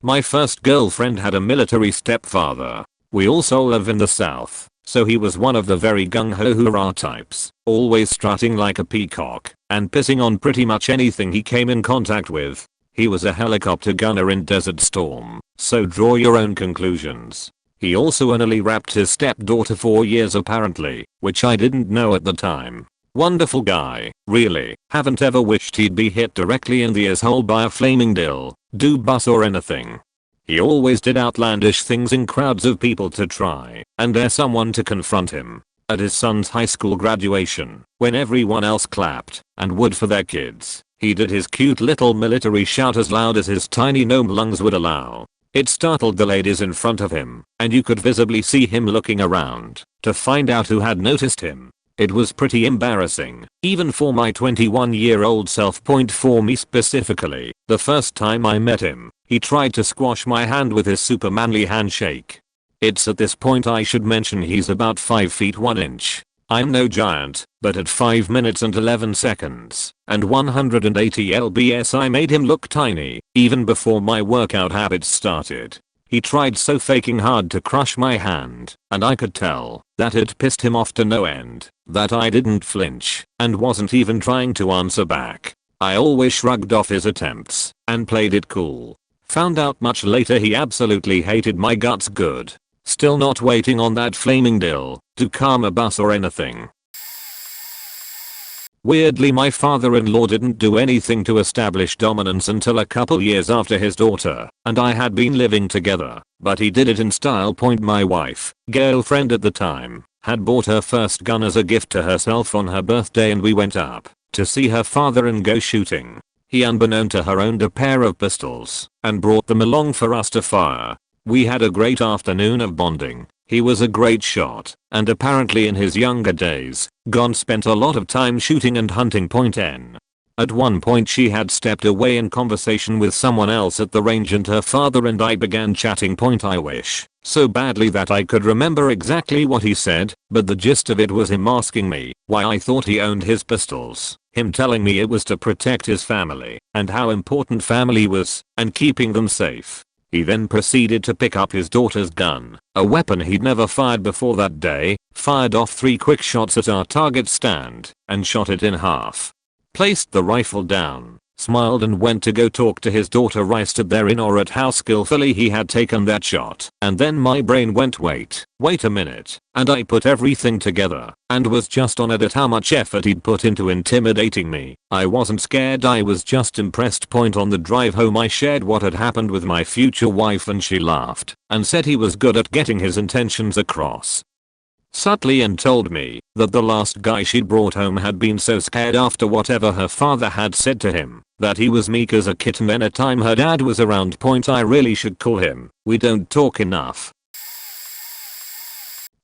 My first girlfriend had a military stepfather. We also live in the south, so he was one of the very gung-ho hoorah types, always strutting like a peacock and pissing on pretty much anything he came in contact with. He was a helicopter gunner in Desert Storm, so draw your own conclusions. He also anally rapped his stepdaughter for years apparently, which I didn't know at the time. Wonderful guy, really. Haven't ever wished he'd be hit directly in the asshole by a flaming bus or anything. He always did outlandish things in crowds of people to try and dare someone to confront him. At his son's high school graduation, when everyone else clapped and would for their kids, he did his cute little military shout as loud as his tiny gnome lungs would allow. It startled the ladies in front of him, and you could visibly see him looking around to find out who had noticed him. It was pretty embarrassing, even for my 21-year-old self. For me specifically, the first time I met him, he tried to squash my hand with his super manly handshake. It's at this point I should mention he's about 5 feet 1 inch. I'm no giant, but at 5 minutes and 11 seconds and 180 lbs I made him look tiny, even before my workout habits started. He tried so fucking hard to crush my hand, and I could tell that it pissed him off to no end, that I didn't flinch and wasn't even trying to answer back. I always shrugged off his attempts and played it cool. Found out much later he absolutely hated my guts good. Still not waiting on that flaming to calm a bus or anything. Weirdly, my father-in-law didn't do anything to establish dominance until a couple years after his daughter and I had been living together, but he did it in style. My wife, girlfriend at the time, had bought her first gun as a gift to herself on her birthday, and we went up to see her father and go shooting. He, unbeknown to her, owned a pair of pistols and brought them along for us to fire. We had a great afternoon of bonding. He was a great shot, and apparently in his younger days, spent a lot of time shooting and hunting. N. At one point she had stepped away in conversation with someone else at the range, and her father and I began chatting. I wish so badly that I could remember exactly what he said, but the gist of it was him asking me why I thought he owned his pistols, him telling me it was to protect his family and how important family was and keeping them safe. He then proceeded to pick up his daughter's gun, a weapon he'd never fired before that day, fired off 3 quick shots at our target stand, and shot it in half. Placed the rifle down, smiled, and went to go talk to his daughter. I stood there in awe at how skillfully he had taken that shot, and then my brain went, wait a minute, and I put everything together and was just honored at how much effort he'd put into intimidating me. I wasn't scared, I was just impressed. On the drive home I shared what had happened with my future wife, and she laughed and said he was good at getting his intentions across subtly, and told me that the last guy she'd brought home had been so scared after whatever her father had said to him that he was meek as a kitten anytime her dad was around. I really should call him. We don't talk enough.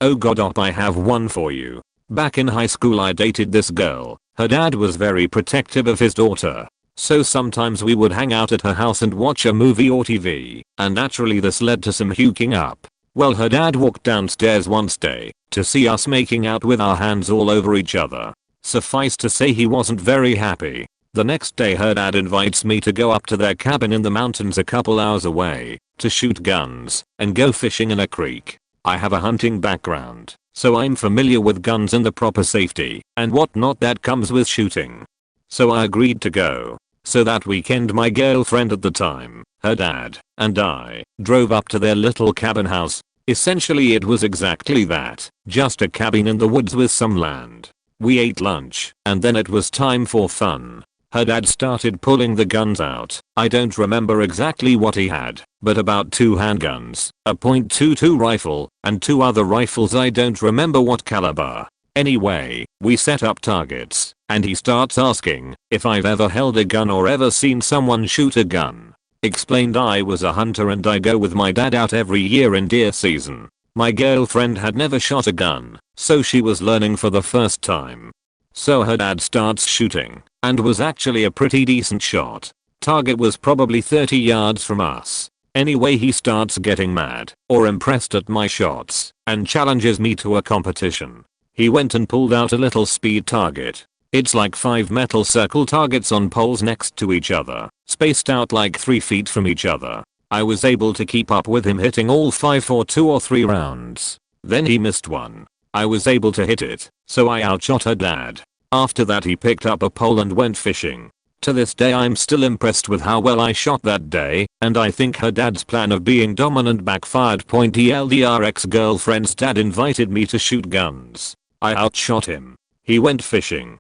Oh god, I have one for you. Back in high school I dated this girl. Her dad was very protective of his daughter, so sometimes we would hang out at her house and watch a movie or TV, and naturally this led to some hooking up. Well, her dad walked downstairs one day to see us making out with our hands all over each other. Suffice to say, he wasn't very happy. The next day her dad invites me to go up to their cabin in the mountains a couple hours away to shoot guns and go fishing in a creek. I have a hunting background, so I'm familiar with guns and the proper safety and whatnot that comes with shooting. So I agreed to go. So that weekend my girlfriend at the time, her dad, and I drove up to their little cabin house. Essentially it was exactly that, just a cabin in the woods with some land. We ate lunch, and then it was time for fun. her dad started pulling the guns out. I don't remember exactly what he had, but about 2 handguns, a .22 rifle, and 2 other rifles I don't remember what caliber. Anyway, we set up targets, and he starts asking if I've ever held a gun or ever seen someone shoot a gun. Explained I was a hunter and I go with my dad out every year in deer season. My girlfriend had never shot a gun, so she was learning for the first time. So her dad starts shooting, and was actually a pretty decent shot. Target was probably 30 yards from us. Anyway, he starts getting mad, or impressed at my shots, and challenges me to a competition. He went and pulled out a little speed target. It's like 5 metal circle targets on poles next to each other, spaced out like 3 feet from each other. I was able to keep up with him, hitting all 5 for 2 or 3 rounds. Then he missed one. I was able to hit it, so I outshot her dad. After that he picked up a pole and went fishing. To this day I'm still impressed with how well I shot that day, and I think her dad's plan of being dominant backfired. ELDR ex-girlfriend's dad invited me to shoot guns. I outshot him. He went fishing.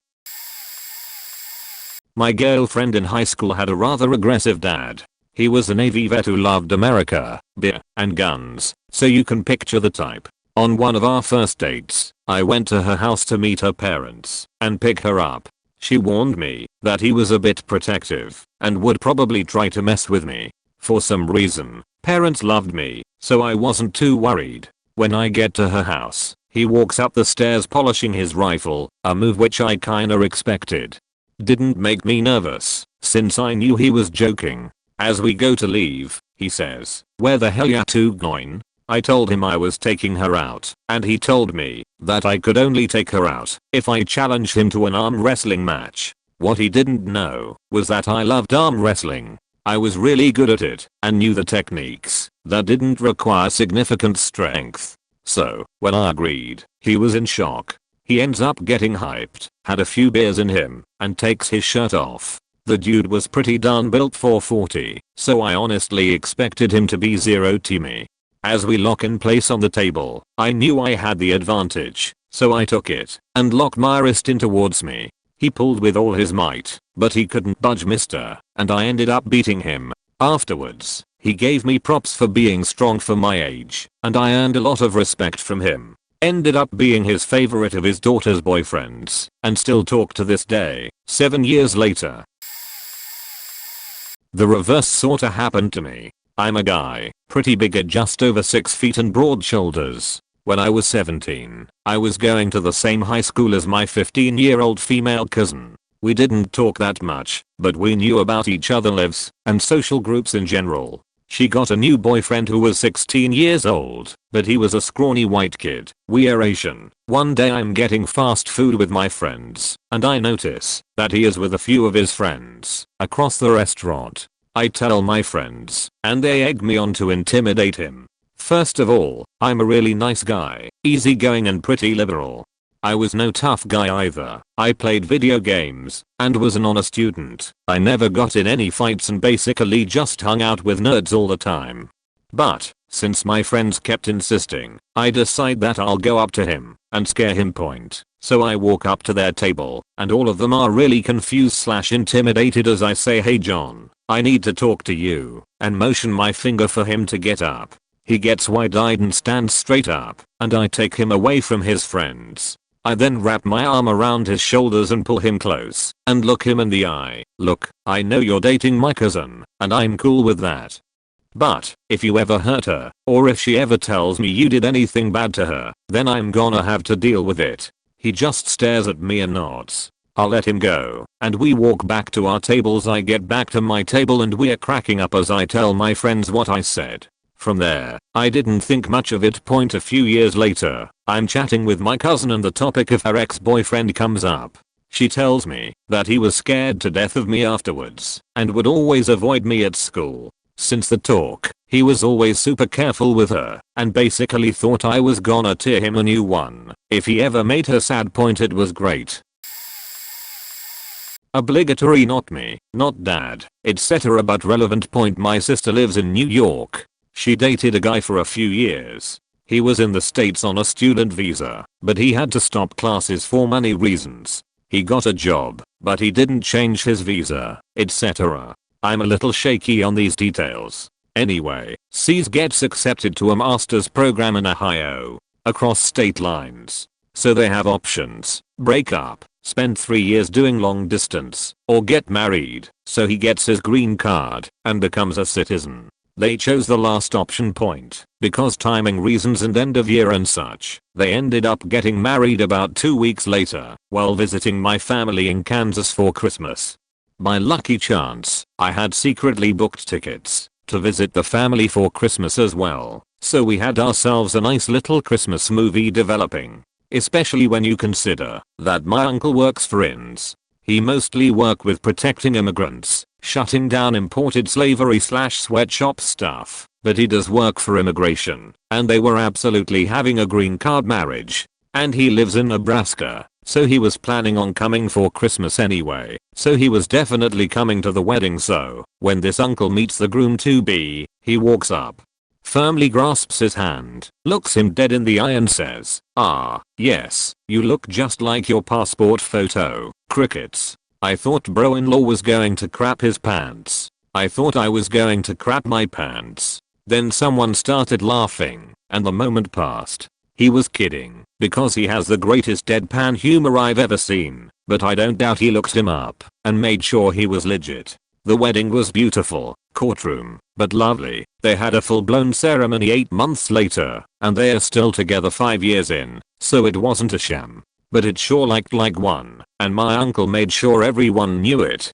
My girlfriend in high school had a rather aggressive dad. He was a Navy vet who loved America, beer, and guns, so you can picture the type. On one of our first dates, I went to her house to meet her parents and pick her up. She warned me that he was a bit protective and would probably try to mess with me. For some reason, parents loved me, so I wasn't too worried. When I get to her house, he walks up the stairs polishing his rifle, a move which I kinda expected. Didn't make me nervous, since I knew he was joking. As we go to leave, he says, "Where the hell ya two going?" I told him I was taking her out, and he told me that I could only take her out if I challenged him to an arm wrestling match. What he didn't know was that I loved arm wrestling. I was really good at it and knew the techniques that didn't require significant strength. So, when I agreed, he was in shock. He ends up getting hyped, had a few beers in him, and takes his shirt off. The dude was pretty darn built for 40, so I honestly expected him to be 0 me. As we lock in place on the table, I knew I had the advantage, so I took it and locked my wrist in towards me. He pulled with all his might, but he couldn't budge, mister, and I ended up beating him. Afterwards, he gave me props for being strong for my age, and I earned a lot of respect from him. Ended up being his favorite of his daughter's boyfriends, and still talk to this day, 7 years later. The reverse sorta happened to me. I'm a guy, pretty big at just over 6 feet and broad shoulders. When I was 17, I was going to the same high school as my 15-year-old female cousin. We didn't talk that much, but we knew about each other's lives and social groups in general. She got a new boyfriend who was 16 years old, but he was a scrawny white kid. We are Asian. One day I'm getting fast food with my friends, and I notice that he is with a few of his friends across the restaurant. I tell my friends, and they egg me on to intimidate him. First of all, I'm a really nice guy, easygoing and pretty liberal. I was no tough guy either. I played video games and was an honor student. I never got in any fights and basically just hung out with nerds all the time. But, since my friends kept insisting, I decide that I'll go up to him and scare him point. So I walk up to their table, and all of them are really confused/intimidated as I say, "Hey John, I need to talk to you," and motion my finger for him to get up. He gets wide-eyed and stands straight up, and I take him away from his friends. I then wrap my arm around his shoulders and pull him close and look him in the eye. "Look, I know you're dating my cousin, and I'm cool with that. But if you ever hurt her, or if she ever tells me you did anything bad to her, then I'm gonna have to deal with it." He just stares at me and nods. I'll let him go, and we walk back to our tables. I get back to my table and we're cracking up as I tell my friends what I said. From there, I didn't think much of it. A few years later, I'm chatting with my cousin and the topic of her ex-boyfriend comes up. She tells me that he was scared to death of me afterwards and would always avoid me at school. Since the talk, he was always super careful with her and basically thought I was gonna tear him a new one if he ever made her sad. It was great. Obligatory, not me, not dad, etc. but relevant. My sister lives in New York. She dated a guy for a few years. He was in the States on a student visa, but he had to stop classes for money reasons. He got a job, but he didn't change his visa, etc. I'm a little shaky on these details. Anyway, C's gets accepted to a master's program in Ohio, across state lines. So they have options: break up, spend 3 years doing long distance, or get married. So he gets his green card and becomes a citizen. They chose the last option point because timing reasons and end of year and such. They ended up getting married about 2 weeks later while visiting my family in Kansas for Christmas. By lucky chance, I had secretly booked tickets to visit the family for Christmas as well. So we had ourselves a nice little Christmas movie developing. Especially when you consider that my uncle works for INS. He mostly work with protecting immigrants, shutting down imported slavery / sweatshop stuff, but he does work for immigration, and they were absolutely having a green card marriage. And he lives in Nebraska, so he was planning on coming for Christmas anyway, so he was definitely coming to the wedding. So when this uncle meets the groom-to-be, he walks up, firmly grasps his hand, looks him dead in the eye and says, "Ah, yes, you look just like your passport photo." Crickets. I thought bro-in-law was going to crap his pants. I thought I was going to crap my pants. Then someone started laughing, and the moment passed. He was kidding, because he has the greatest deadpan humor I've ever seen, but I don't doubt he looked him up and made sure he was legit. The wedding was beautiful, courtroom, but lovely. They had a full-blown ceremony 8 months later, and they are still together 5 years in, so it wasn't a sham. But it sure looked like one, and my uncle made sure everyone knew it.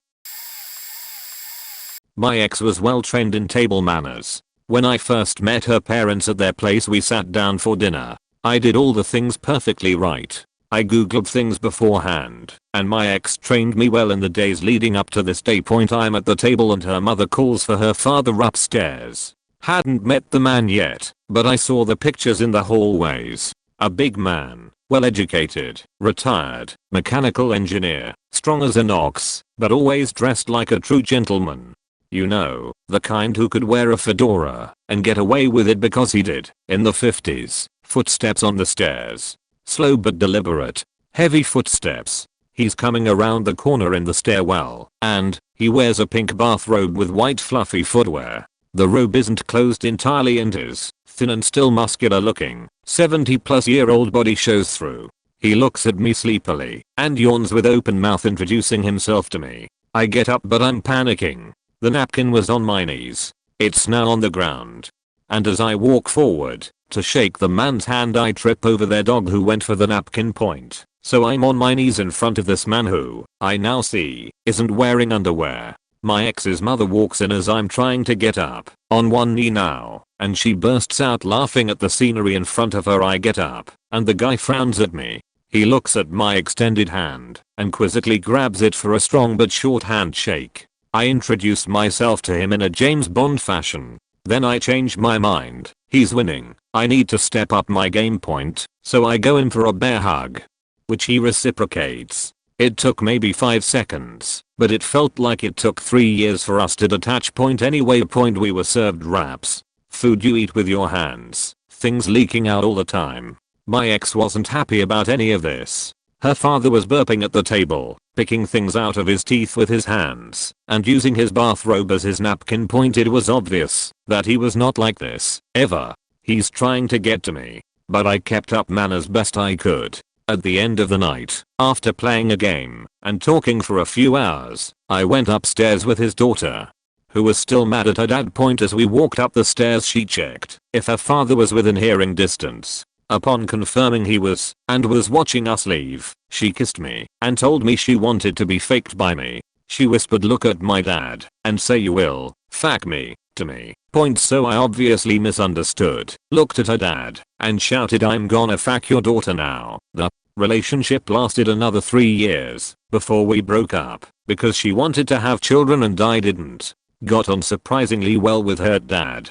My ex was well trained in table manners. When I first met her parents at their place, we sat down for dinner. I did all the things perfectly right. I googled things beforehand, and my ex trained me well in the days leading up to this day point. I'm at the table and her mother calls for her father upstairs. Hadn't met the man yet, but I saw the pictures in the hallways. A big man, well educated, retired, mechanical engineer, strong as an ox, but always dressed like a true gentleman. You know, the kind who could wear a fedora and get away with it because he did, in the 50s. Footsteps on the stairs. Slow but deliberate. Heavy footsteps. He's coming around the corner in the stairwell, and he wears a pink bathrobe with white fluffy footwear. The robe isn't closed entirely and his thin and still muscular looking 70-plus-year-old body shows through. He looks at me sleepily and yawns with open mouth, introducing himself to me. I get up, but I'm panicking. The napkin was on my knees. It's now on the ground. And as I walk forward to shake the man's hand, I trip over their dog who went for the napkin point. So I'm on my knees in front of this man who, I now see, isn't wearing underwear. My ex's mother walks in as I'm trying to get up, on one knee now, and she bursts out laughing at the scenery in front of her. I get up, and the guy frowns at me. He looks at my extended hand, and quizzically grabs it for a strong but short handshake. I introduce myself to him in a James Bond fashion. Then I change my mind. He's winning. I need to step up my game point, so I go in for a bear hug, which he reciprocates. It took maybe 5 seconds, but it felt like it took 3 years for us to detach. Point anyway. Point we were served wraps. Food you eat with your hands. Things leaking out all the time. My ex wasn't happy about any of this. Her father was burping at the table, picking things out of his teeth with his hands, and using his bathrobe as his napkin point. It was obvious that he was not like this, ever. He's trying to get to me, but I kept up manners best I could. At the end of the night, after playing a game and talking for a few hours, I went upstairs with his daughter, who was still mad at her dad. Point as we walked up the stairs, she checked if her father was within hearing distance. Upon confirming he was, and was watching us leave, she kissed me and told me she wanted to be faked by me. She whispered, "Look at my dad and say you will fuck me," to me. Point so I obviously misunderstood, looked at her dad, and shouted, "I'm gonna fuck your daughter now." The relationship lasted another 3 years before we broke up because she wanted to have children and I didn't. Got on surprisingly well with her dad.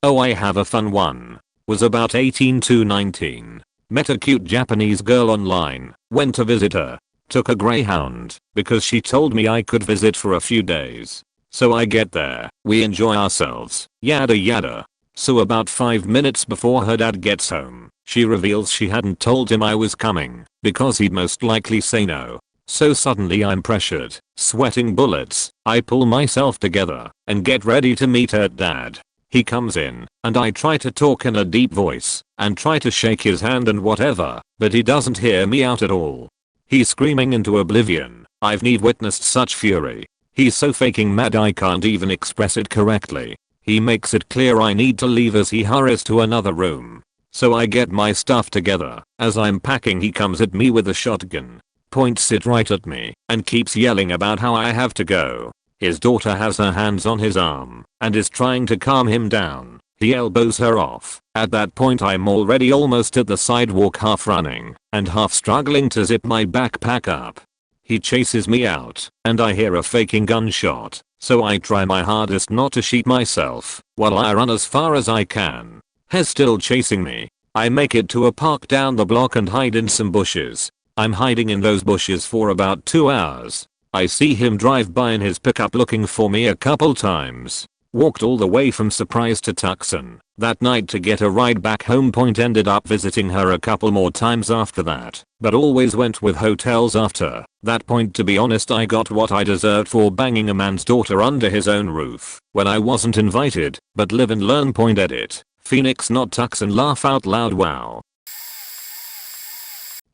Oh, I have a fun one. Was about 18 to 19. Met a cute Japanese girl online, went to visit her. Took a Greyhound because she told me I could visit for a few days. So I get there, we enjoy ourselves, yada yada. So about 5 minutes before her dad gets home, She reveals she hadn't told him I was coming because he'd most likely say no. So suddenly I'm pressured, sweating bullets. I pull myself together and get ready to meet her dad. He comes in and I try to talk in a deep voice and try to shake his hand and whatever, but he doesn't hear me out at all. He's screaming into oblivion. I've never witnessed such fury. He's so fucking mad I can't even express it correctly. He makes it clear I need to leave as he hurries to another room. So I get my stuff together. As I'm packing he comes at me with a shotgun, points it right at me, and keeps yelling about how I have to go. His daughter has her hands on his arm and is trying to calm him down. He elbows her off. At that point I'm already almost at the sidewalk, half running and half struggling to zip my backpack up. He chases me out and I hear a faking gunshot, so I try my hardest not to shoot myself while I run as far as I can. He's still chasing me. I make it to a park down the block and hide in some bushes. I'm hiding in those bushes for about 2 hours. I see him drive by in his pickup looking for me a couple times. Walked all the way from Surprise to Tucson that night to get a ride back home. Ended up visiting her a couple more times after that, but always went with hotels after that point. To be honest, I got what I deserved for banging a man's daughter under his own roof when I wasn't invited. But live and learn. Edit. Phoenix not Tucson. Laugh out loud. Wow.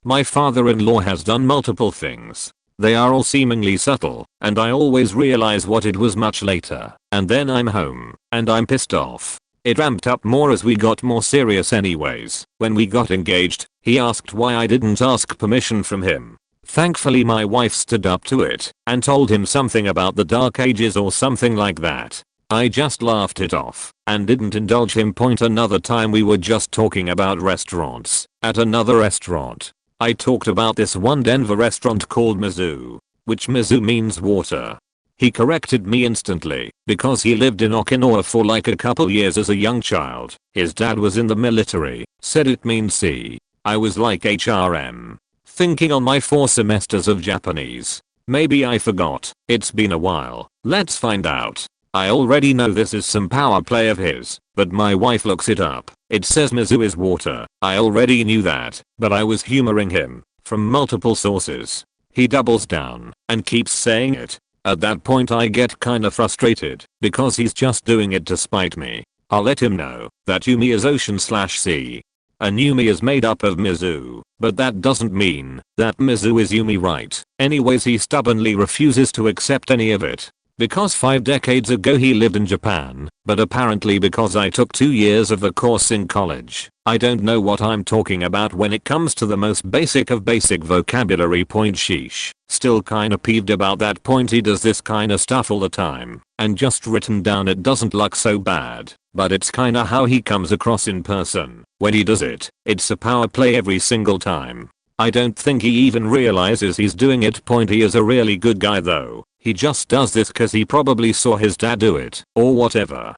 My father-in-law has done multiple things. They are all seemingly subtle, and I always realize what it was much later. And then I'm home, and I'm pissed off. It ramped up more as we got more serious anyways. When we got engaged, he asked why I didn't ask permission from him. Thankfully my wife stood up to it and told him something about the dark ages or something like that. I just laughed it off and didn't indulge him. Another time we were just talking about restaurants at another restaurant. I talked about this one Denver restaurant called Mizzou, which Mizzou means water. He corrected me instantly because he lived in Okinawa for like a couple years as a young child. His dad was in the military, said it means sea. I was like HRM, thinking on my 4 semesters of Japanese. Maybe I forgot. It's been a while. Let's find out. I already know this is some power play of his, but my wife looks it up. It says Mizzou is water. I already knew that, but I was humoring him from multiple sources. He doubles down and keeps saying it. At that point I get kinda frustrated because he's just doing it to spite me. I'll let him know that Yumi is ocean/sea. And Yumi is made up of Mizzou, but that doesn't mean that Mizzou is Yumi, right? Anyways, he stubbornly refuses to accept any of it. Because 5 decades ago he lived in Japan, but apparently because I took 2 years of the course in college, I don't know what I'm talking about when it comes to the most basic of basic vocabulary. Sheesh. Still kinda peeved about that. He does this kinda stuff all the time, and just written down it doesn't look so bad, but it's kinda how he comes across in person. When he does it, it's a power play every single time. I don't think he even realizes he's doing it. He is a really good guy though. He just does this cause he probably saw his dad do it, or whatever.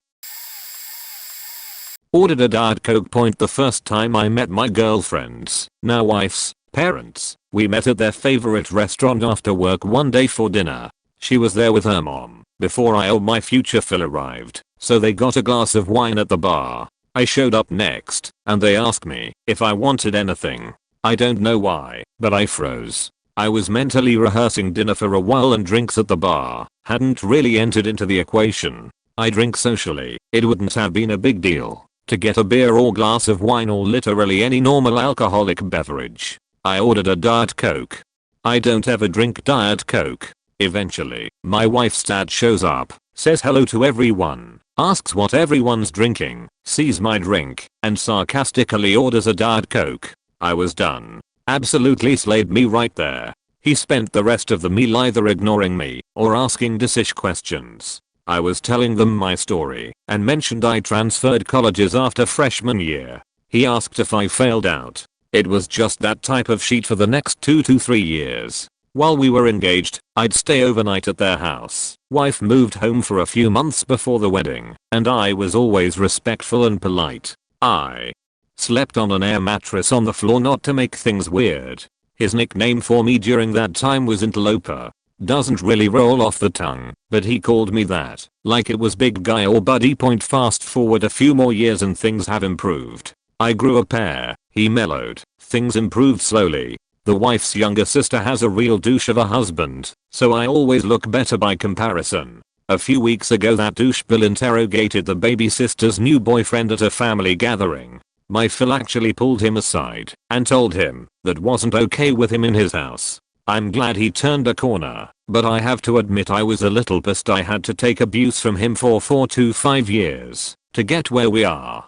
Ordered a Diet Coke. The first time I met my girlfriend's, now wife's, parents, we met at their favorite restaurant after work one day for dinner. She was there with her mom before I or my future Phil arrived, so they got a glass of wine at the bar. I showed up next, and they asked me if I wanted anything. I don't know why, but I froze. I was mentally rehearsing dinner for a while and drinks at the bar hadn't really entered into the equation. I drink socially. It wouldn't have been a big deal to get a beer or glass of wine or literally any normal alcoholic beverage. I ordered a Diet Coke. I don't ever drink Diet Coke. Eventually, my wife's dad shows up, says hello to everyone, asks what everyone's drinking, sees my drink, and sarcastically orders a Diet Coke. I was done. Absolutely slayed me right there. He spent the rest of the meal either ignoring me or asking dissish questions. I was telling them my story and mentioned I transferred colleges after freshman year. He asked if I failed out. It was just that type of shit for the next 2 to 3 years. While we were engaged, I'd stay overnight at their house. Wife moved home for a few months before the wedding, and I was always respectful and polite. I slept on an air mattress on the floor not to make things weird. His nickname for me during that time was Interloper. Doesn't really roll off the tongue, but he called me that, like it was big guy or buddy. Fast forward a few more years and things have improved. I grew a pair. He mellowed, things improved slowly. The wife's younger sister has a real douche of a husband, so I always look better by comparison. A few weeks ago that douchebill interrogated the baby sister's new boyfriend at a family gathering. My Phil actually pulled him aside and told him that wasn't okay with him in his house. I'm glad he turned a corner, but I have to admit I was a little pissed I had to take abuse from him for 4 to 5 years to get where we are.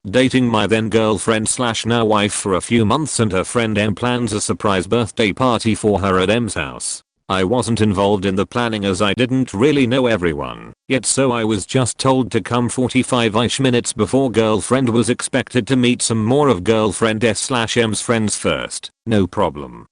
Dating my then girlfriend / now wife for a few months, and her friend M plans a surprise birthday party for her at M's house. I wasn't involved in the planning as I didn't really know everyone yet, so I was just told to come 45ish minutes before girlfriend was expected to meet some more of girlfriend S/M's friends first. No problem.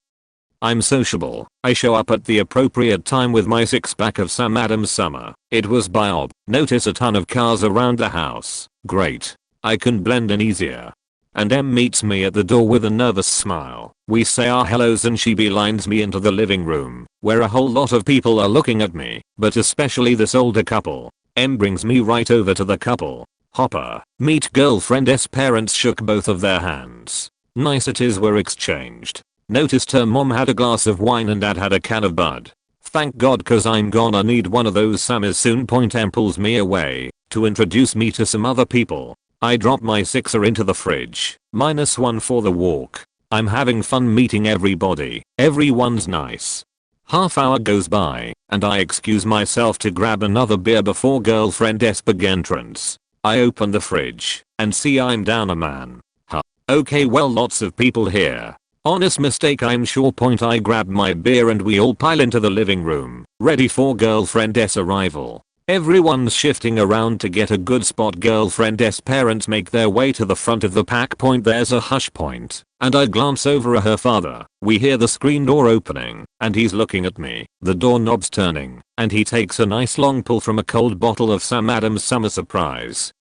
I'm sociable. I show up at the appropriate time with my 6-pack of Sam Adams Summer. It was by ob. Notice a ton of cars around the house. Great. I can blend in easier. And M meets me at the door with a nervous smile. We say our hellos and she beelines me into the living room, where a whole lot of people are looking at me, but especially this older couple. M brings me right over to the couple. Hopper, meet girlfriend's parents, shook both of their hands. Niceties were exchanged. Noticed her mom had a glass of wine and dad had a can of Bud. Thank God, cause I'm gonna need one of those Sammers soon. M pulls me away to introduce me to some other people. I drop my 6er into the fridge, -1 for the walk. I'm having fun meeting everybody. Everyone's nice. Half hour goes by, and I excuse myself to grab another beer before girlfriend's big entrance. I open the fridge and see I'm down a man. Huh. Okay, well, lots of people here. Honest mistake, I'm sure. I grab my beer and we all pile into the living room, ready for girlfriend's arrival. Everyone's shifting around to get a good spot. Girlfriend's parents make their way to the front of the pack. There's a hush point, and I glance over at her father. We hear the screen door opening, and he's looking at me. The doorknob's turning, and he takes a nice long pull from a cold bottle of Sam Adams Summer Surprise.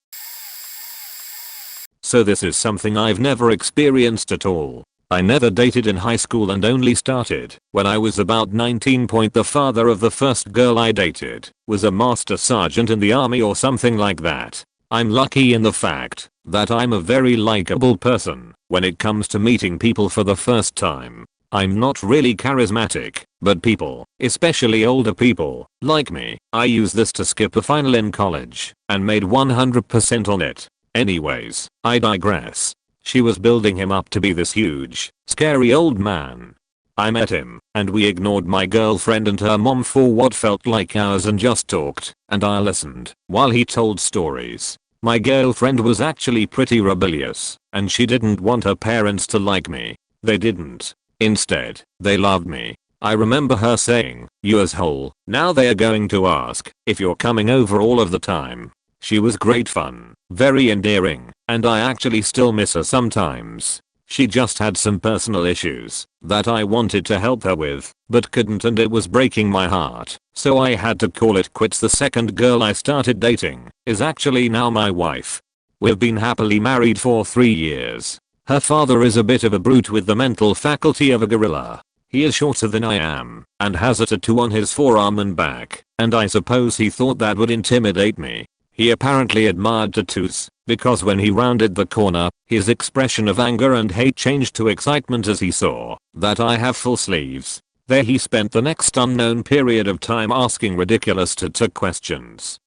So this is something I've never experienced at all. I never dated in high school and only started when I was about 19. The father of the first girl I dated was a master sergeant in the army or something like that. I'm lucky in the fact that I'm a very likable person when it comes to meeting people for the first time. I'm not really charismatic, but people, especially older people, like me. I used this to skip a final in college and made 100% on it. Anyways, I digress. She was building him up to be this huge, scary old man. I met him, and we ignored my girlfriend and her mom for what felt like hours and just talked, and I listened while he told stories. My girlfriend was actually pretty rebellious, and she didn't want her parents to like me. They didn't. Instead, they loved me. I remember her saying, "You asshole, now they are going to ask if you're coming over all of the time." She was great fun, very endearing, and I actually still miss her sometimes. She just had some personal issues that I wanted to help her with, but couldn't, and it was breaking my heart, so I had to call it quits. The second girl I started dating is actually now my wife. We've been happily married for 3 years. Her father is a bit of a brute with the mental faculty of a gorilla. He is shorter than I am and has a tattoo on his forearm and back, and I suppose he thought that would intimidate me. He apparently admired tattoos, because when he rounded the corner, his expression of anger and hate changed to excitement as he saw that I have full sleeves. There he spent the next unknown period of time asking ridiculous tattoo questions.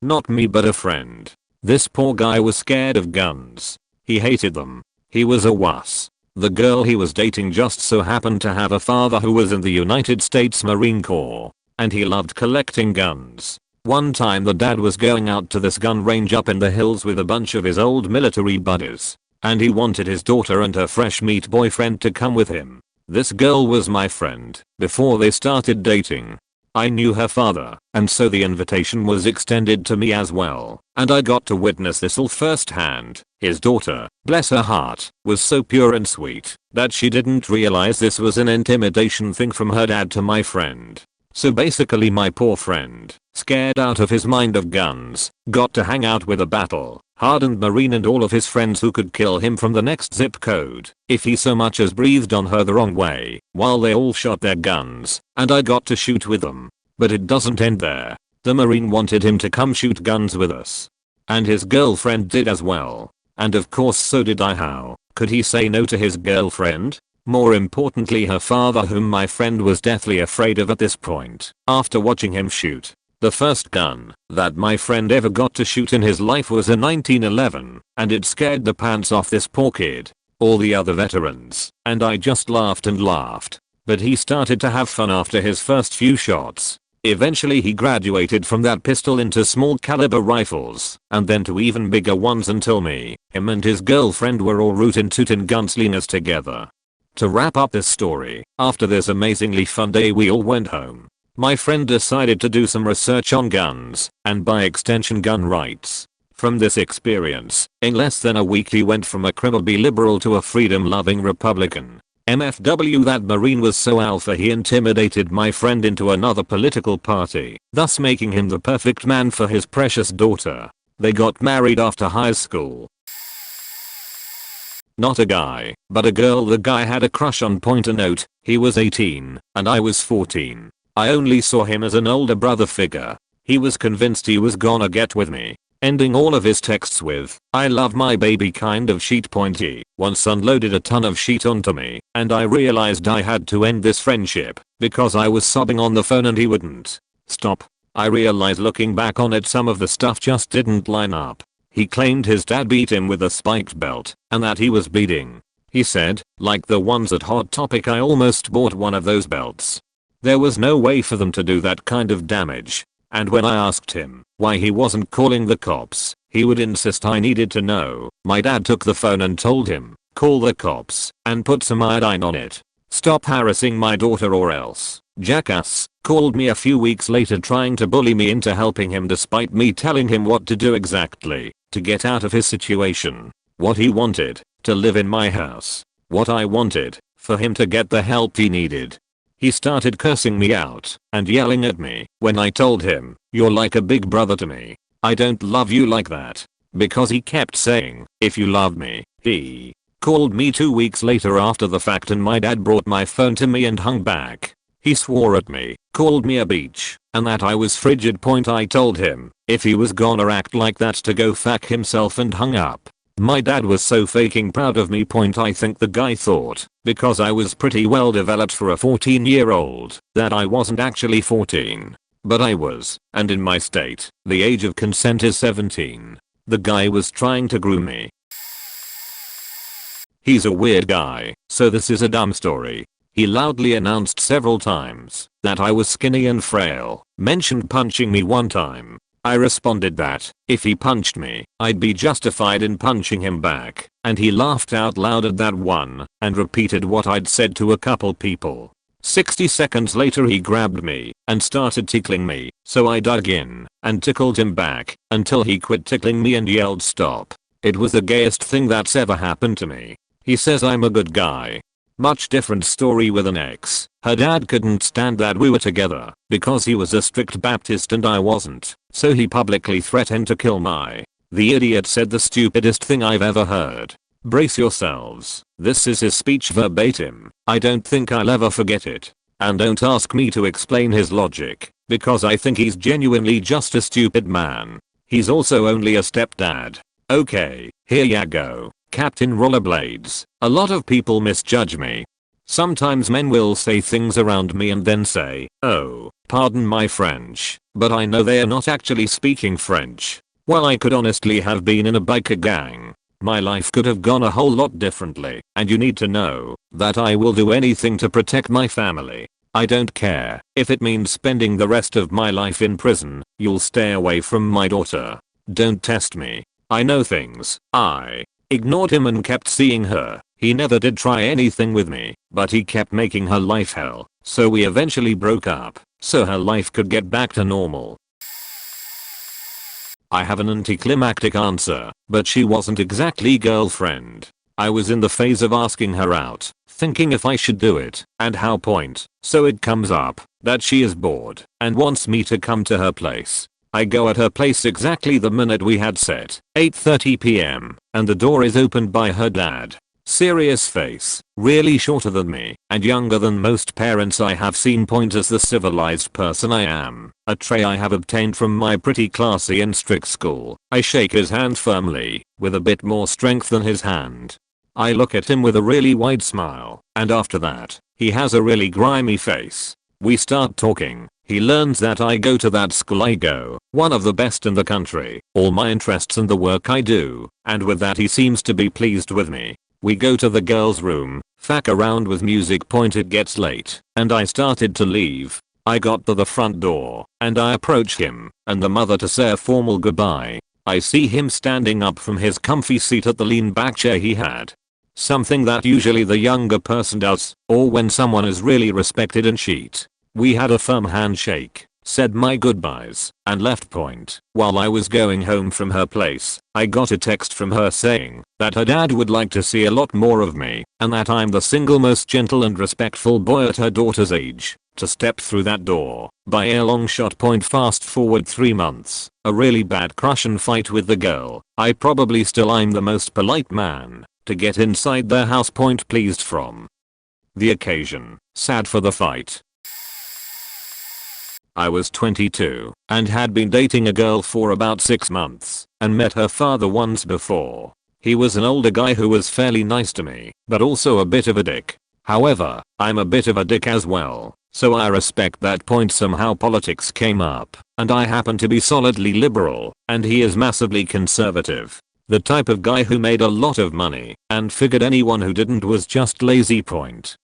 Not me, but a friend. This poor guy was scared of guns. He hated them. He was a wuss. The girl he was dating just so happened to have a father who was in the United States Marine Corps, and he loved collecting guns. One time the dad was going out to this gun range up in the hills with a bunch of his old military buddies, and he wanted his daughter and her fresh meat boyfriend to come with him. This girl was my friend before they started dating. I knew her father, and so the invitation was extended to me as well, and I got to witness this all firsthand. His daughter, bless her heart, was so pure and sweet that she didn't realize this was an intimidation thing from her dad to my friend. So basically my poor friend, scared out of his mind of guns, got to hang out with a battle-hardened Marine and all of his friends who could kill him from the next zip code if he so much as breathed on her the wrong way, while they all shot their guns, and I got to shoot with them. But it doesn't end there. The Marine wanted him to come shoot guns with us. And his girlfriend did as well. And of course so did I. How could he say no to his girlfriend? More importantly, her father, whom my friend was deathly afraid of at this point after watching him shoot. The first gun that my friend ever got to shoot in his life was a 1911, and it scared the pants off this poor kid. All the other veterans and I just laughed and laughed. But he started to have fun after his first few shots. Eventually he graduated from that pistol into small caliber rifles, and then to even bigger ones until him and his girlfriend were all rootin' tootin' gunslingers together. To wrap up this story, after this amazingly fun day we all went home. My friend decided to do some research on guns, and by extension gun rights. From this experience, in less than a week he went from a criminally liberal to a freedom-loving Republican. MFW, that Marine was so alpha he intimidated my friend into another political party, thus making him the perfect man for his precious daughter. They got married after high school. Not a guy, but a girl. The guy had a crush on Pointer Note. He was 18, and I was 14. I only saw him as an older brother figure. He was convinced he was gonna get with me, ending all of his texts with, "I love my baby" kind of sheet pointy. Once unloaded a ton of sheet onto me, and I realized I had to end this friendship, because I was sobbing on the phone and he wouldn't stop. I realized looking back on it some of the stuff just didn't line up. He claimed his dad beat him with a spiked belt, and that he was bleeding. He said, like the ones at Hot Topic, I almost bought one of those belts. There was no way for them to do that kind of damage. And when I asked him why he wasn't calling the cops, he would insist I needed to know. My dad took the phone and told him, "Call the cops and put some iodine on it. Stop harassing my daughter or else." Jackass called me a few weeks later trying to bully me into helping him despite me telling him what to do exactly to get out of his situation. What he wanted, to live in my house. What I wanted, for him to get the help he needed. He started cursing me out and yelling at me when I told him, "You're like a big brother to me. I don't love you like that." Because he kept saying, "If you loved me." He called me 2 weeks later after the fact and my dad brought my phone to me and hung back. He swore at me, called me a bitch, and that I was frigid. I told him, if he was gonna act like that, to go fuck himself, and hung up. My dad was so faking proud of me. I think the guy thought, because I was pretty well developed for a 14-year-old, that I wasn't actually 14. But I was, and in my state, the age of consent is 17. The guy was trying to groom me. He's a weird guy, so this is a dumb story. He loudly announced several times that I was skinny and frail, mentioned punching me one time. I responded that, if he punched me, I'd be justified in punching him back, and he laughed out loud at that one, and repeated what I'd said to a couple people. 60 seconds later he grabbed me, and started tickling me, so I dug in, and tickled him back, until he quit tickling me and yelled stop. It was the gayest thing that's ever happened to me. He says I'm a good guy. Much different story with an ex. Her dad couldn't stand that we were together, because he was a strict Baptist and I wasn't, so he publicly threatened to kill my. The idiot said the stupidest thing I've ever heard. Brace yourselves, this is his speech verbatim. I don't think I'll ever forget it. And don't ask me to explain his logic, because I think he's genuinely just a stupid man. He's also only a stepdad. Okay, here ya go. Captain Rollerblades. A lot of people misjudge me. Sometimes men will say things around me and then say, "Oh, pardon my French, but I know they are not actually speaking French." Well, I could honestly have been in a biker gang. My life could have gone a whole lot differently, and you need to know that I will do anything to protect my family. I don't care if it means spending the rest of my life in prison. You'll stay away from my daughter. Don't test me. I know things. I ignored him and kept seeing her. He never did try anything with me, but he kept making her life hell, so we eventually broke up, so her life could get back to normal. I have an anticlimactic answer, but she wasn't exactly girlfriend. I was in the phase of asking her out, thinking if I should do it, and how point, so it comes up that she is bored and wants me to come to her place. I go at her place exactly the minute we had set, 8:30 p.m, and the door is opened by her dad. Serious face, really shorter than me, and younger than most parents I have seen. Point as the civilized person I am. A tray I have obtained from my pretty classy and strict school. I shake his hand firmly, with a bit more strength than his hand. I look at him with a really wide smile, and after that, he has a really grimy face. We start talking. He learns that I go to that school I go, one of the best in the country, all my interests and the work I do, and with that he seems to be pleased with me. We go to the girls' room, fuck around with music. It gets late, and I started to leave. I got to the front door, and I approach him, and the mother to say a formal goodbye. I see him standing up from his comfy seat at the lean back chair he had. Something that usually the younger person does, or when someone is really respected and chic. We had a firm handshake, said my goodbyes, and left. While I was going home from her place, I got a text from her saying that her dad would like to see a lot more of me, and that I'm the single most gentle and respectful boy at her daughter's age to step through that door. By a long shot. Fast forward 3 months, a really bad crush and fight with the girl. I'm the most polite man to get inside their house. Pleased from the occasion, sad for the fight. I was 22 and had been dating a girl for about 6 months and met her father once before. He was an older guy who was fairly nice to me, but also a bit of a dick. However, I'm a bit of a dick as well, so I respect that. Somehow politics came up, and I happen to be solidly liberal, and he is massively conservative. The type of guy who made a lot of money and figured anyone who didn't was just lazy.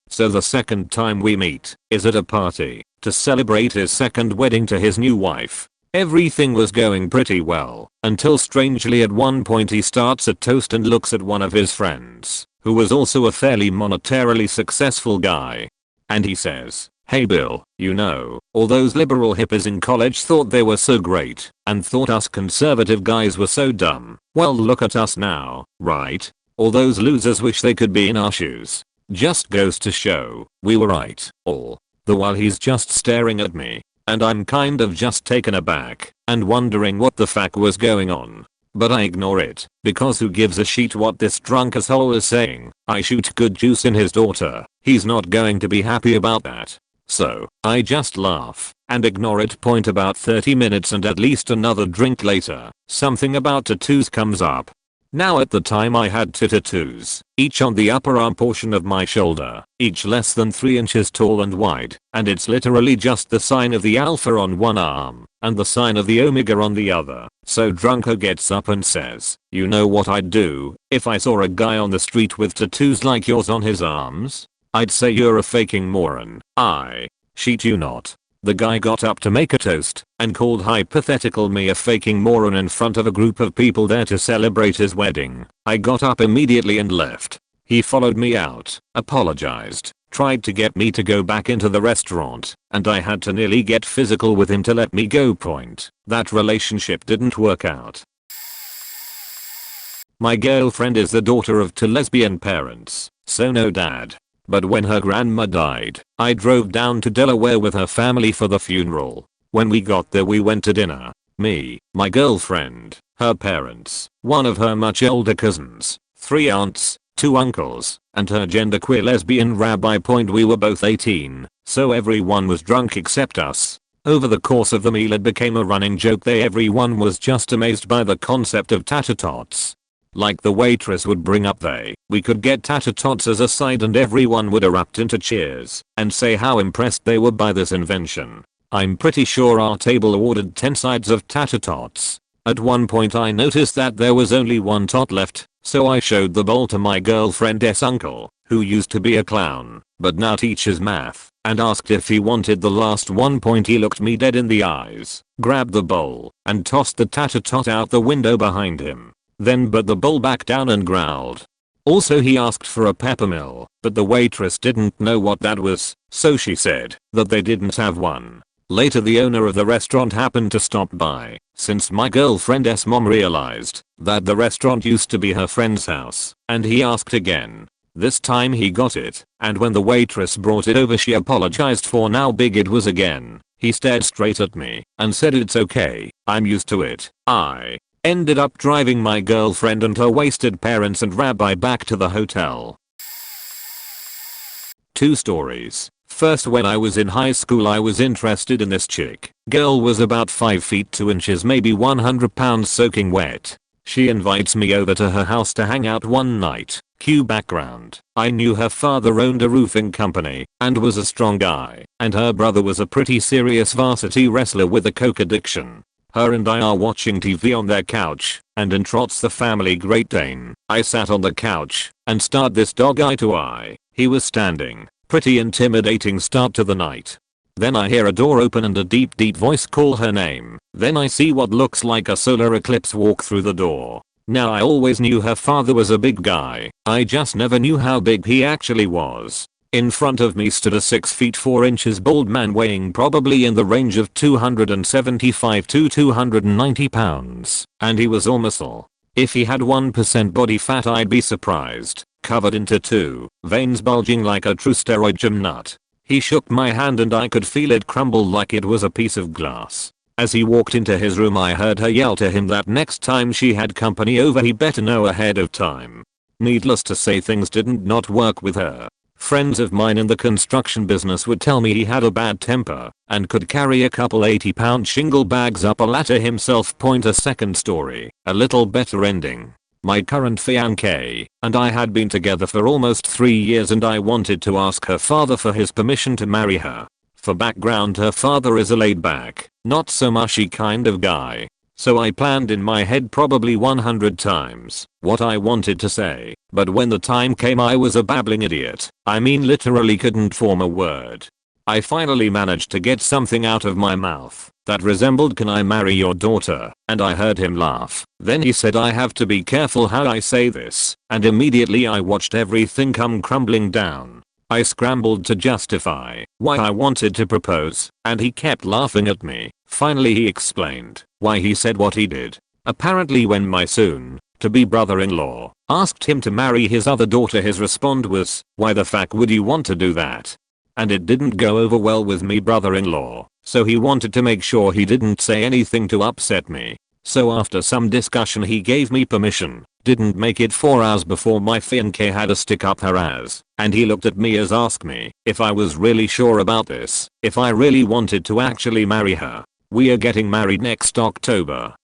So the second time we meet is at a party to celebrate his second wedding to his new wife. Everything was going pretty well until strangely at one point he starts a toast and looks at one of his friends, who was also a fairly monetarily successful guy. And he says, "Hey Bill, you know, all those liberal hippies in college thought they were so great and thought us conservative guys were so dumb. Well, look at us now, right? All those losers wish they could be in our shoes. Just goes to show we were right." All the while he's just staring at me, and I'm kind of just taken aback and wondering what the fuck was going on. But I ignore it, because who gives a shit what this drunk asshole is saying. I shoot good juice in his daughter. He's not going to be happy about that. So, I just laugh and ignore it. About 30 minutes and at least another drink later, something about tattoos comes up. Now at the time I had 2 tattoos, each on the upper arm portion of my shoulder, each less than 3 inches tall and wide, and it's literally just the sign of the alpha on one arm, and the sign of the omega on the other. So Drunko gets up and says, "You know what I'd do if I saw a guy on the street with tattoos like yours on his arms? I'd say you're a faking moron." I shit you not. The guy got up to make a toast and called hypothetical me a faking moron in front of a group of people there to celebrate his wedding. I got up immediately and left. He followed me out, apologized, tried to get me to go back into the restaurant, and I had to nearly get physical with him to let me go. That relationship didn't work out. My girlfriend is the daughter of 2 lesbian parents, so no dad. But when her grandma died, I drove down to Delaware with her family for the funeral. When we got there we went to dinner. Me, my girlfriend, her parents, one of her much older cousins, 3 aunts, 2 uncles, and her genderqueer lesbian rabbi. We were both 18, so everyone was drunk except us. Over the course of the meal it became a running joke that everyone was just amazed by the concept of tater tots. Like the waitress would bring up we could get tater tots as a side and everyone would erupt into cheers and say how impressed they were by this invention. I'm pretty sure our table ordered 10 sides of tater tots. At one point I noticed that there was only 1 tot left, so I showed the bowl to my girlfriend's uncle, who used to be a clown, but now teaches math, and asked if he wanted the last one. He looked me dead in the eyes, grabbed the bowl, and tossed the tater tot out the window behind him. Then put the bowl back down and growled. Also he asked for a peppermill, but the waitress didn't know what that was, so she said that they didn't have one. Later the owner of the restaurant happened to stop by, since my girlfriend's mom realized that the restaurant used to be her friend's house, and he asked again. This time he got it, and when the waitress brought it over she apologized for how big it was again. He stared straight at me and said, "It's okay, I'm used to it." I Ended up driving my girlfriend and her wasted parents and rabbi back to the hotel. 2 stories. First, when I was in high school I was interested in this chick. Girl was about 5 feet 2 inches, maybe 100 pounds, soaking wet. She invites me over to her house to hang out one night. Cue background. I knew her father owned a roofing company and was a strong guy, and her brother was a pretty serious varsity wrestler with a coke addiction. Her and I are watching TV on their couch, and in trots the family Great Dane. I sat on the couch and stared this dog eye to eye. He was standing. Pretty intimidating start to the night. Then I hear a door open and a deep voice call her name. Then I see what looks like a solar eclipse walk through the door. Now I always knew her father was a big guy. I just never knew how big he actually was. In front of me stood a 6 feet 4 inches bald man weighing probably in the range of 275 to 290 pounds. And he was all muscle. If he had 1% body fat I'd be surprised. Covered in tattoo, veins bulging like a true steroid gym nut. He shook my hand and I could feel it crumble like it was a piece of glass. As he walked into his room I heard her yell to him that next time she had company over he better know ahead of time. Needless to say, things didn't not work with her. Friends of mine in the construction business would tell me he had a bad temper and could carry a couple 80-pound shingle bags up a ladder himself. Point a second story, a little better ending. My current fiancée and I had been together for almost 3 years and I wanted to ask her father for his permission to marry her. For background, her father is a laid-back, not so mushy kind of guy. So I planned in my head probably 100 times what I wanted to say, but when the time came I was a babbling idiot. I mean literally couldn't form a word. I finally managed to get something out of my mouth that resembled "Can I marry your daughter?" and I heard him laugh. Then he said, "I have to be careful how I say this," and immediately I watched everything come crumbling down. I scrambled to justify why I wanted to propose, and he kept laughing at me. Finally he explained why he said what he did. Apparently when my soon-to-be brother-in-law asked him to marry his other daughter, his response was, "Why the fuck would you want to do that?" And it didn't go over well with me brother-in-law, so he wanted to make sure he didn't say anything to upset me. So after some discussion he gave me permission. Didn't make it 4 hours before my fiancée had a stick up her ass, and he looked at me as asked me if I was really sure about this, if I really wanted to actually marry her. We are getting married next October.